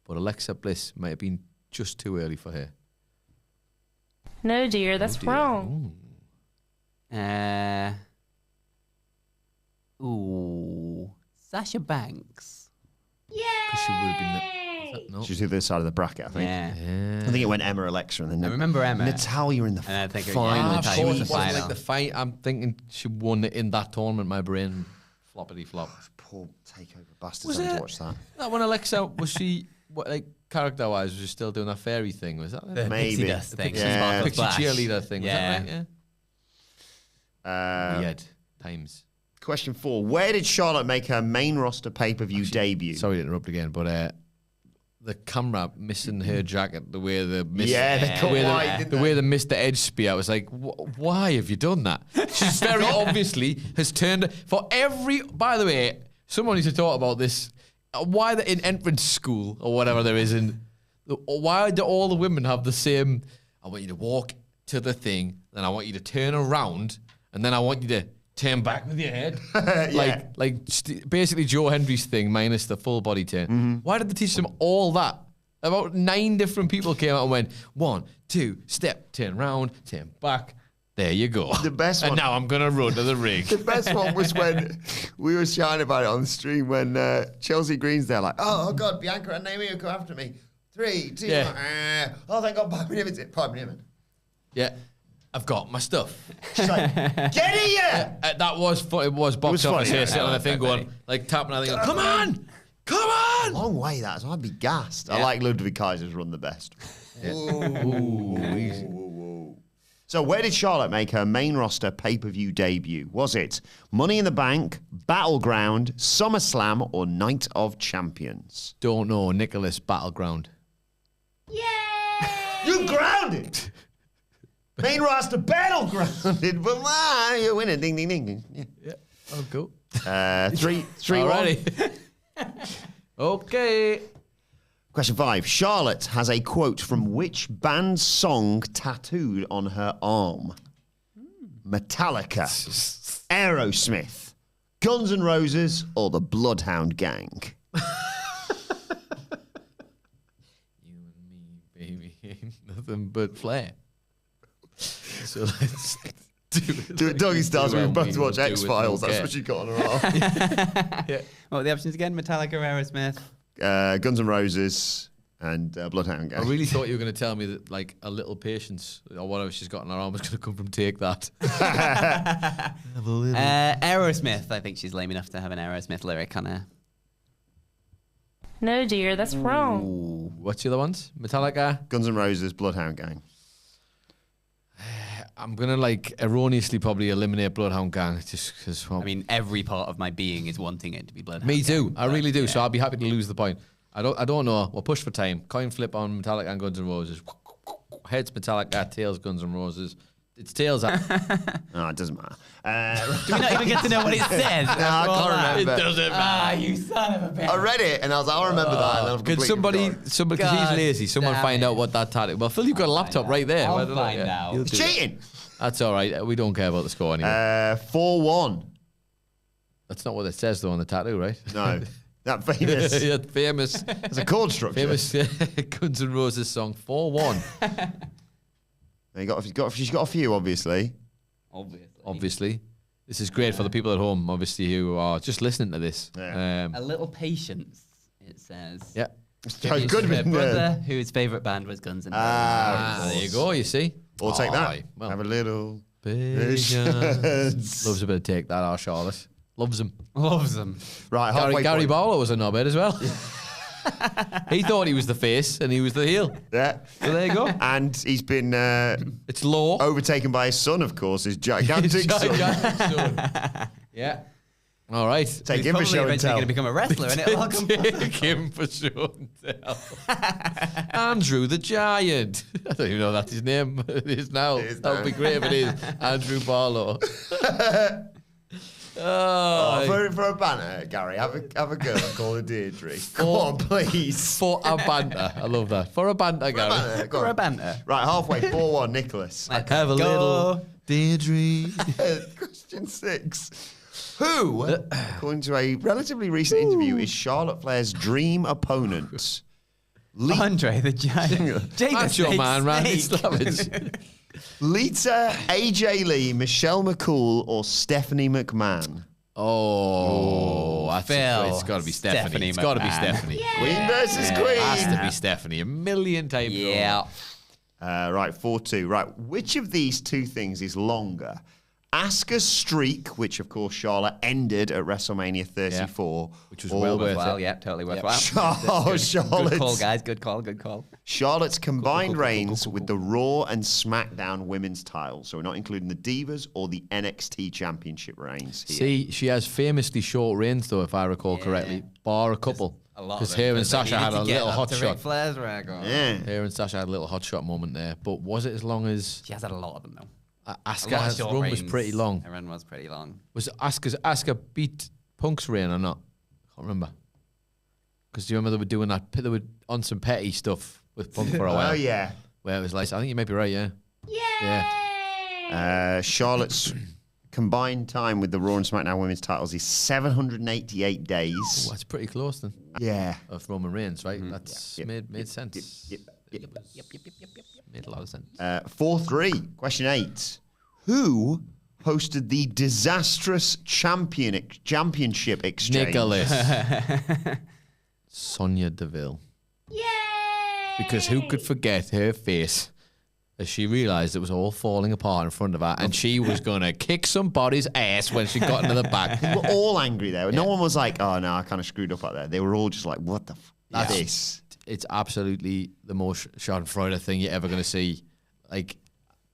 But Alexa Bliss might have been just too early for her. No, dear, that's wrong. Sasha Banks. Because she would have been... No. She's the other side of the bracket, I think. Yeah. I think it went Emma, Alexa, and then I remember Emma. Natalia in the And I think it- final. yeah, of Natalia course, was it the wasn't final. like the fight. I'm thinking she won it in that tournament. My brain floppity flop. Poor takeover bastards Was having it? to watch that. That when Alexa was she what like character wise was she still doing that fairy thing? Was that The Maybe. pixie dust thing. Yeah. Sparkle pixie Flash. cheerleader thing? Was Yeah. that right? Yeah. Weird times. Question 4. Where did Charlotte make her main roster pay-per-view debut? Sorry to interrupt again, but the camera missing her jacket, the way they missed, Yeah, they cut white, didn't the they? way they missed the edge spear. I was like, why have you done that? She's very obviously has turned for every. By the way, someone needs to talk about this. Why in entrance school or whatever there is in. Why do all the women have the same? I want you to walk to the thing, then I want you to turn around, and then I want you to turn back with your head. Basically Joe Hendry's thing minus the full body turn. Why did they teach them all that? About 9 different people came out and went 1, 2, step, turn around, turn back. There you go. The best one. And now I'm gonna run to the ring. The best one was when we were shouting about it on the stream when Chelsea Green's there, like, oh God, Bianca and Naomi will come after me. 3, 2, 1. Oh, thank God, Bobby Niven's it. Bobby Niven. Yeah. I've got my stuff. She's like, get here! That was fun. It was box office funny, here, yeah. sitting on the thing going, like tapping on the thing, going, come on! Come on! Long way that, so I'd be gassed. I like Ludwig Kaiser's run the best. Ooh. So where did Charlotte make her main roster pay-per-view debut? Was it Money in the Bank, Battleground, SummerSlam, or Night of Champions? Don't know, Nicholas Battleground. You grounded! Main roster battlegrounded, but you're winning. Ding, ding, ding. Yeah. Oh, cool. 3-1. Alrighty. Okay. Question 5. Charlotte has a quote from which band's song tattooed on her arm? Metallica, Aerosmith, Guns N' Roses, or the Bloodhound Gang? You and me, baby, ain't nothing but flair. So let's do it. Doggy Stars, we were both to watch do it, X-Files. That's okay. what she got on her arm. What were the options again? Metallica, Aerosmith. Guns N' Roses and Bloodhound Gang. I really thought you were going to tell me that, like, a little patience or whatever she's got on her arm was going to come from Take That. Aerosmith. I think she's lame enough to have an Aerosmith lyric on her. No, dear, that's wrong. Ooh, what's the other ones? Metallica. Guns N' Roses, Bloodhound Gang. I'm going to, like, erroneously probably eliminate Bloodhound Gang just because... Well, I mean, every part of my being is wanting it to be Bloodhound. me too. I really do. Yeah. So I'll be happy to lose the point. I don't know. We'll push for time. Coin flip on Metallica and Guns N' Roses. Heads Metallica, tails Guns N' Roses. It's tails. Oh, it doesn't matter. Do we not even get to know what it says? No, I can't remember. It doesn't matter. Ah, you son of a bitch. I read it and I was like, I'll remember that. And then I've Could completely somebody, forgotten. because he's lazy, someone damn find it. out what that tattoo... Well, Phil, you've got a laptop right there. I'll Why don't I- find out. You'll It's do it. cheating. That's all right. We don't care about the score anymore. 4-1. That's not what it says, though, on the tattoo, right? No. That famous. Yeah, famous It's a chord structure. famous Guns N' Roses song, 4-1. She's got a few, obviously. Obviously. This is great for the people at home, obviously, who are just listening to this. Yeah. A little patience, it says. Yeah. So It's good her with brother whose favourite band was Guns N' Roses. Ah, there you go, you see. Or take that. Aye, well. Have a little. Loves a bit of Take That, our Charlotte. Loves him. Loves them. Right, halfway Gary point. Barlow was a knobhead as well. He thought he was the face and he was the heel. Yeah. So there you go. And he's been It's law. overtaken by his son, of course, his gigantic son. Gigantic son. Yeah. All right. Take He's him for probably show and eventually tell. going to become a wrestler, and it'll all come Take him for show and tell. Andrew the Giant. I don't even know that's his name. It is now. It is That would now. be great if it is. Andrew Barlow. For a banner, Gary, have a girl called Deirdre. Come on, please. For a banter. I love that. For a banter, Gary. Banner, go for a on. banter. Right, halfway, 4-1, Nicholas. Let's Have a go. little Deirdre. Question 6. Who, according to a relatively recent interview, is Charlotte Flair's dream opponent? Andre the Giant. Jake the That's your Snake man, Randy Snake. Savage. Lita, AJ Lee, Michelle McCool, or Stephanie McMahon? Oh, that's Phil. it's got to be Stephanie. Stephanie It's got to be McMahon. Stephanie. Queen versus It Queen. has to be Stephanie. A million times. Yeah. Right, 4-2. Right, which of these two things is longer? Asuka's streak, which of course Charlotte ended at WrestleMania 34, Which was or well worth Well, it. yeah, totally worthwhile. Good Good call, guys. Good call. Good call. Charlotte's combined reigns with the Raw and SmackDown women's titles. So we're not including the Divas or the NXT Championship reigns here. See, she has famously short reigns, though, if I recall correctly, bar a couple. A lot. Because here and Sasha had a little hot shot. Flair's record. Yeah. Here and Sasha had a little hot shot moment there. But was it as long as She has had a lot of them though. Asuka's run was pretty long? Her run was pretty long. Was Asuka beat Punk's reign or not? I can't remember. Because do you remember they were doing that? They were on some petty stuff with Punk for a while. Oh, yeah. Where it was like, I think you may be right, yeah. Yeah. Charlotte's combined time with the Raw and SmackDown Women's titles is 788 days. Oh, that's pretty close then. Yeah. Of Roman Reigns, right? That's made sense. Yep. Made a lot of sense. 4-3. Question 8. Who hosted the disastrous championship exchange? Nicholas. Sonya Deville. Yay! Because who could forget her face as she realised it was all falling apart in front of her and she was going to kick somebody's ass when she got into the back. They were all angry there. No one was like, oh, no, I kind of screwed up out there. They were all just like, what the f*** is this? It's absolutely the most Schadenfreude thing you're ever going to see. Like,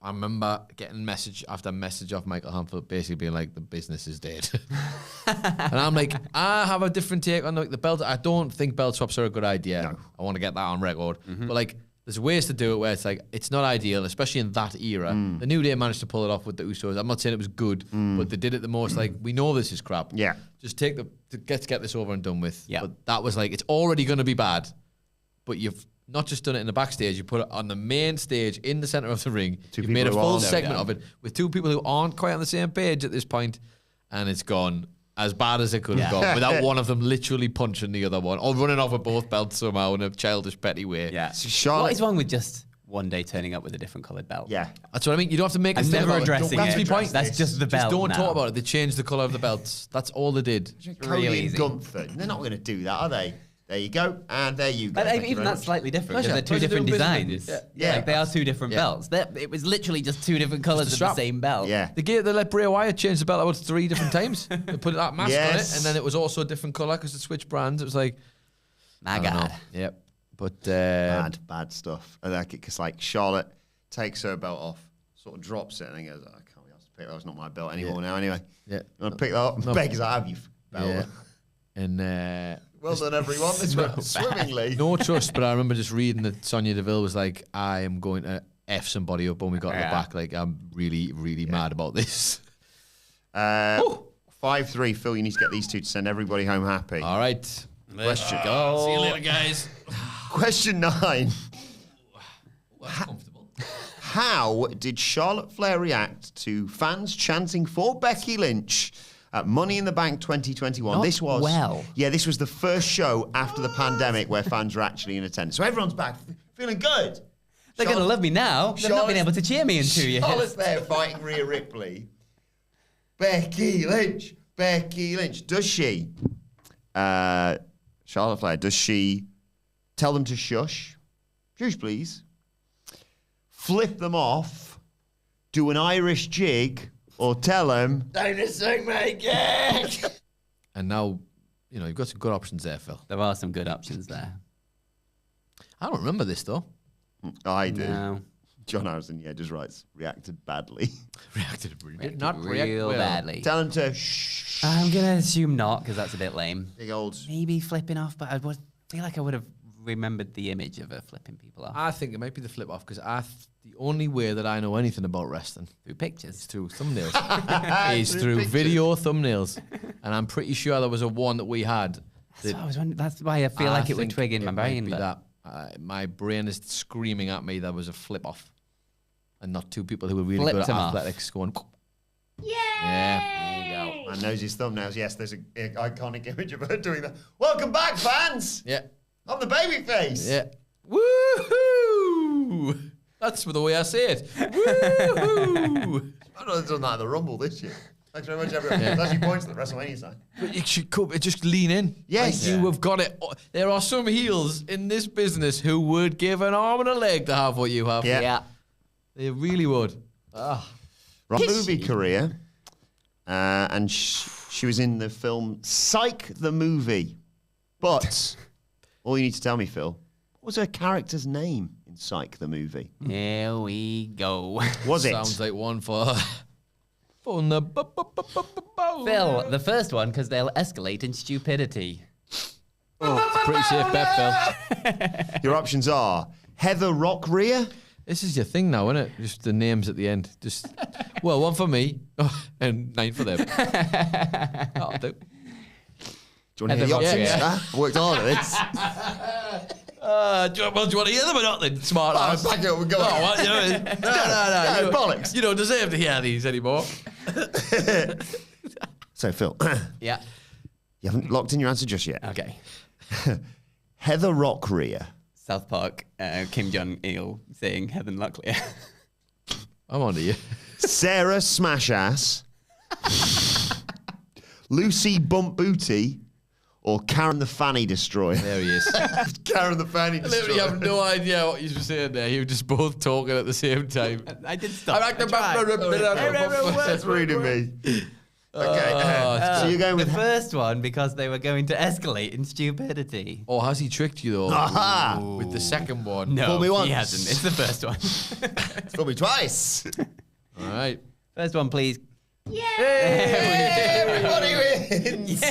I remember getting message after message off Michael Hamflett basically being like, the business is dead. And I'm like, I have a different take on the belt. I don't think belt swaps are a good idea. No. I want to get that on record. But like, there's ways to do it where it's like, it's not ideal, especially in that era. The New Day managed to pull it off with the Usos. I'm not saying it was good, but they did it the most like, we know this is crap. Yeah. Just get this over and done with. Yeah. But that was like, it's already going to be bad. But you've not just done it in the backstage, you put it on the main stage in the center of the ring. You've made a full segment of it with two people who aren't quite on the same page at this point, and it's gone as bad as it could have gone without one of them literally punching the other one or running off with both belts somehow in a childish, petty way. Yeah. So Charlotte, What is wrong with just one day turning up with a different coloured belt? Yeah. That's what I mean. You don't have to make a I'm thing never about addressing That's it. the point. That's just the belt. Just don't now. talk about it. They changed the colour of the belts. That's all they did. Cody Real and easy. Gunther. They're not going to do that, are they? There you go. And there you go. But Thank you even very that's much. slightly different Pleasure. because they're two Pleasure different doing business designs. with you. Yeah. Like they are two different belts. It was literally just two different colours of the strap. same belt. Yeah. They let Bray Wyatt change the belt about 3 different times. They put that mask on it, Yes. and then it was also a different colour because they switched brands. It was like, My I don't know. God. Yep. But Bad stuff. I like it because like Charlotte takes her belt off, sort of drops it, and then goes, I can't be asked to pick that. It's not my belt anymore now. Anyway, yeah, you want to pick that up? No. Beggars, I have you belt. yeah. And Well done, everyone. This went swimmingly. no trust. But I remember just reading that Sonya Deville was like, I am going to F somebody up when we got in the back. Like, I'm really, really mad about this. 5-3. Phil, you need to get these two to send everybody home happy. All right. Question. See you later, guys. Question 9. That's comfortable. How did Charlotte Flair react to fans chanting for Becky Lynch at Money in the Bank 2021? Not This was well. Yeah, this was the first show after the pandemic where fans were actually in attendance. So everyone's back, feeling good. They're going to love me now. They've not been able to cheer me in 2 years. Charlotte's there fighting Rhea Ripley. Becky Lynch. Becky Lynch. Does she, Charlotte Flair, does she tell them to shush? Shush, please. Flip them off. Do an Irish jig. Or tell them, don't sing my gig. And now, you've got some good options there, Phil. There are some good options there. I don't remember this, though. I do. No. John Harrison, just writes, reacted badly. Reacted Not real badly. Tell him to shh. I'm going to assume not because that's a bit lame. Big old. Maybe flipping off, but I feel like I would have remembered the image of her flipping people off I think it might be the flip off because the only way that I know anything about wrestling through pictures. is through thumbnails. Is through video thumbnails. And I'm pretty sure there was a one that we had. That's why I feel like it would think twig in my might brain. be But that. My brain is screaming at me there was a flip off. And not two people who were really good Flipped at him off. athletics going. Yay! Yeah. there you go. Man knows his thumbnails. Yes, there's an iconic image of her doing that. Welcome back, fans. Yeah. I'm the baby face. Yeah. Woohoo! That's the way I say it. Woohoo! I know they've done that at the Rumble this year. Thanks very much, everyone. That's actually points to the WrestleMania sign. But you should just lean in. Yes. Like, you have got it. There are some heels in this business who would give an arm and a leg to have what you have. Yeah. Yeah. They really would. Right. Movie career. And she was in the film Psych the Movie. But all you need to tell me, Phil, what was her character's name in Psych the Movie? Here we go. Was it? Sounds like one for the Phil, the first one, because they'll escalate in stupidity. Oh, Pretty safe bet, Phil. Your options are Heather Rockrear. This is your thing now, isn't it? Just the names at the end. Just one for me and 9 for them. That'll do. Do you want to hear the options? Yeah. Huh? Worked hard at this. Do you want to hear them or not then? Smart ass. Back it up and go. No, what? No, No, bollocks. You don't deserve to hear these anymore. So, Phil, Yeah. you haven't locked in your answer just yet. Okay. Heather Rockrear. South Park, Kim Jong-il saying Heaven Locklear. I'm on to you. Sarah Smashass. Lucy Bump Booty. Or Karen the Fanny Destroyer. There he is. Karen the Fanny I literally Destroyer. have no idea what you were saying there. You were just both talking at the same time. I did stop. That's rude of me. Okay. So you're going the with... first one because they were going to escalate in stupidity. Or has he tricked you though? Aha! With the second one. No, Fool me once. he hasn't. It's the first one. Fool me twice. All right. First one, please. Everybody wins.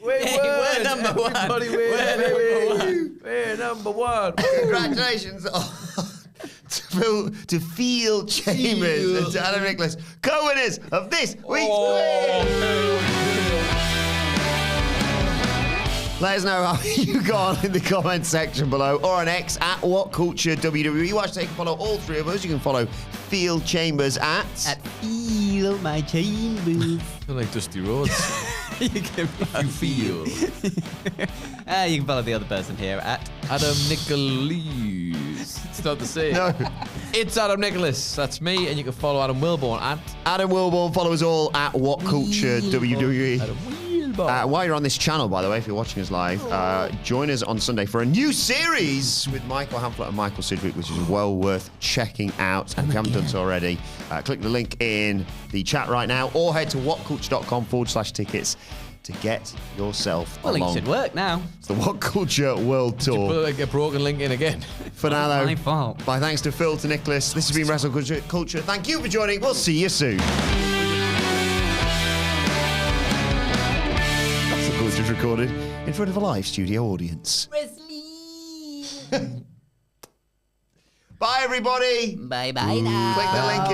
We're number one. Everybody wins. We're number one. Congratulations to Phil Chambers and to Adam Nicholas, co-winners of this week's quiz. Let us know how you got on in the comment section below or on X at WhatCultureWWE. You watch, take and follow all three of us. You can follow Phil Chambers at Feel My Chambers. I feel like Dusty Rhodes. You can follow Feel. you can follow the other person here at Adam Nicholas. It's not the same. No. It's Adam Nicholas. That's me. And you can follow Adam Wilbourn at Adam Wilbourn. Follow us all at WhatCultureWWE. Adam Wilbourn. While you're on this channel, by the way, if you're watching us live, join us on Sunday for a new series with Michael Hamflett and Michael Sidgwick, which is well worth checking out. And if you haven't done so already, click the link in the chat right now or head to whatculture.com/tickets to get yourself Well, along. it should work now. It's the What Culture World Tour. Put like a broken link in again. For now, though, My fault. my thanks to Phil, to Nicholas. This has been WrestleCulture. Thank you for joining. We'll see you soon. WrestleCulture is recorded in front of a live studio audience. Wrestling. Bye, everybody. Bye bye now. Click the link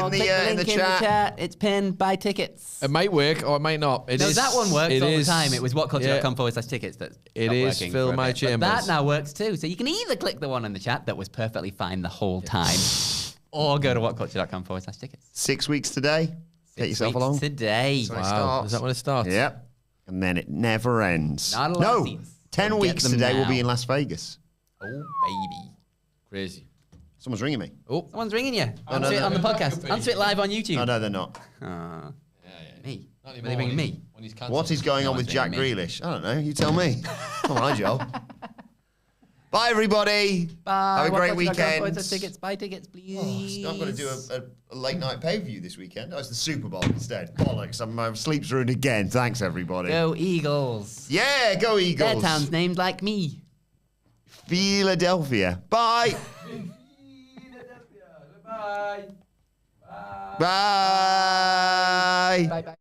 in the chat. It's pinned. Buy tickets. It might work or it might not. It No, is- that one works it all the is- time. It was whatculture.com/tickets that It stopped is working Phil for a My bit. But Chambers. that now works too. So you can either click the one in the chat that was perfectly fine the whole time, or go to whatculture.com/tickets. 6 weeks today. Get yourself along. Today. Sorry. Wow. starts. Is that when it starts? Yep. And then it never ends. Not a lot no. of seats. 10 Get weeks them today we'll now. be in Las Vegas. Oh baby. Crazy. Someone's ringing me. Oh. Someone's ringing you. no, Answer it no. on the podcast. Answer it live on YouTube. Oh, no, they're not. Me. Not Are they ringing me? When he's cancelled. What is going No on with one's Jack ringing me. Grealish? I don't know. You tell me. Come on, Joel. Bye, everybody. Bye. Have a great Whatculture.com/tickets. weekend. Tickets. Buy tickets, please. I'm going to do a late night pay per view this weekend. Oh, it's the Super Bowl instead. Bollocks. My sleep's ruined again. Thanks, everybody. Go Eagles. Yeah, go Eagles. Their town's named like me. Philadelphia. Bye. Bye. Bye. Bye bye.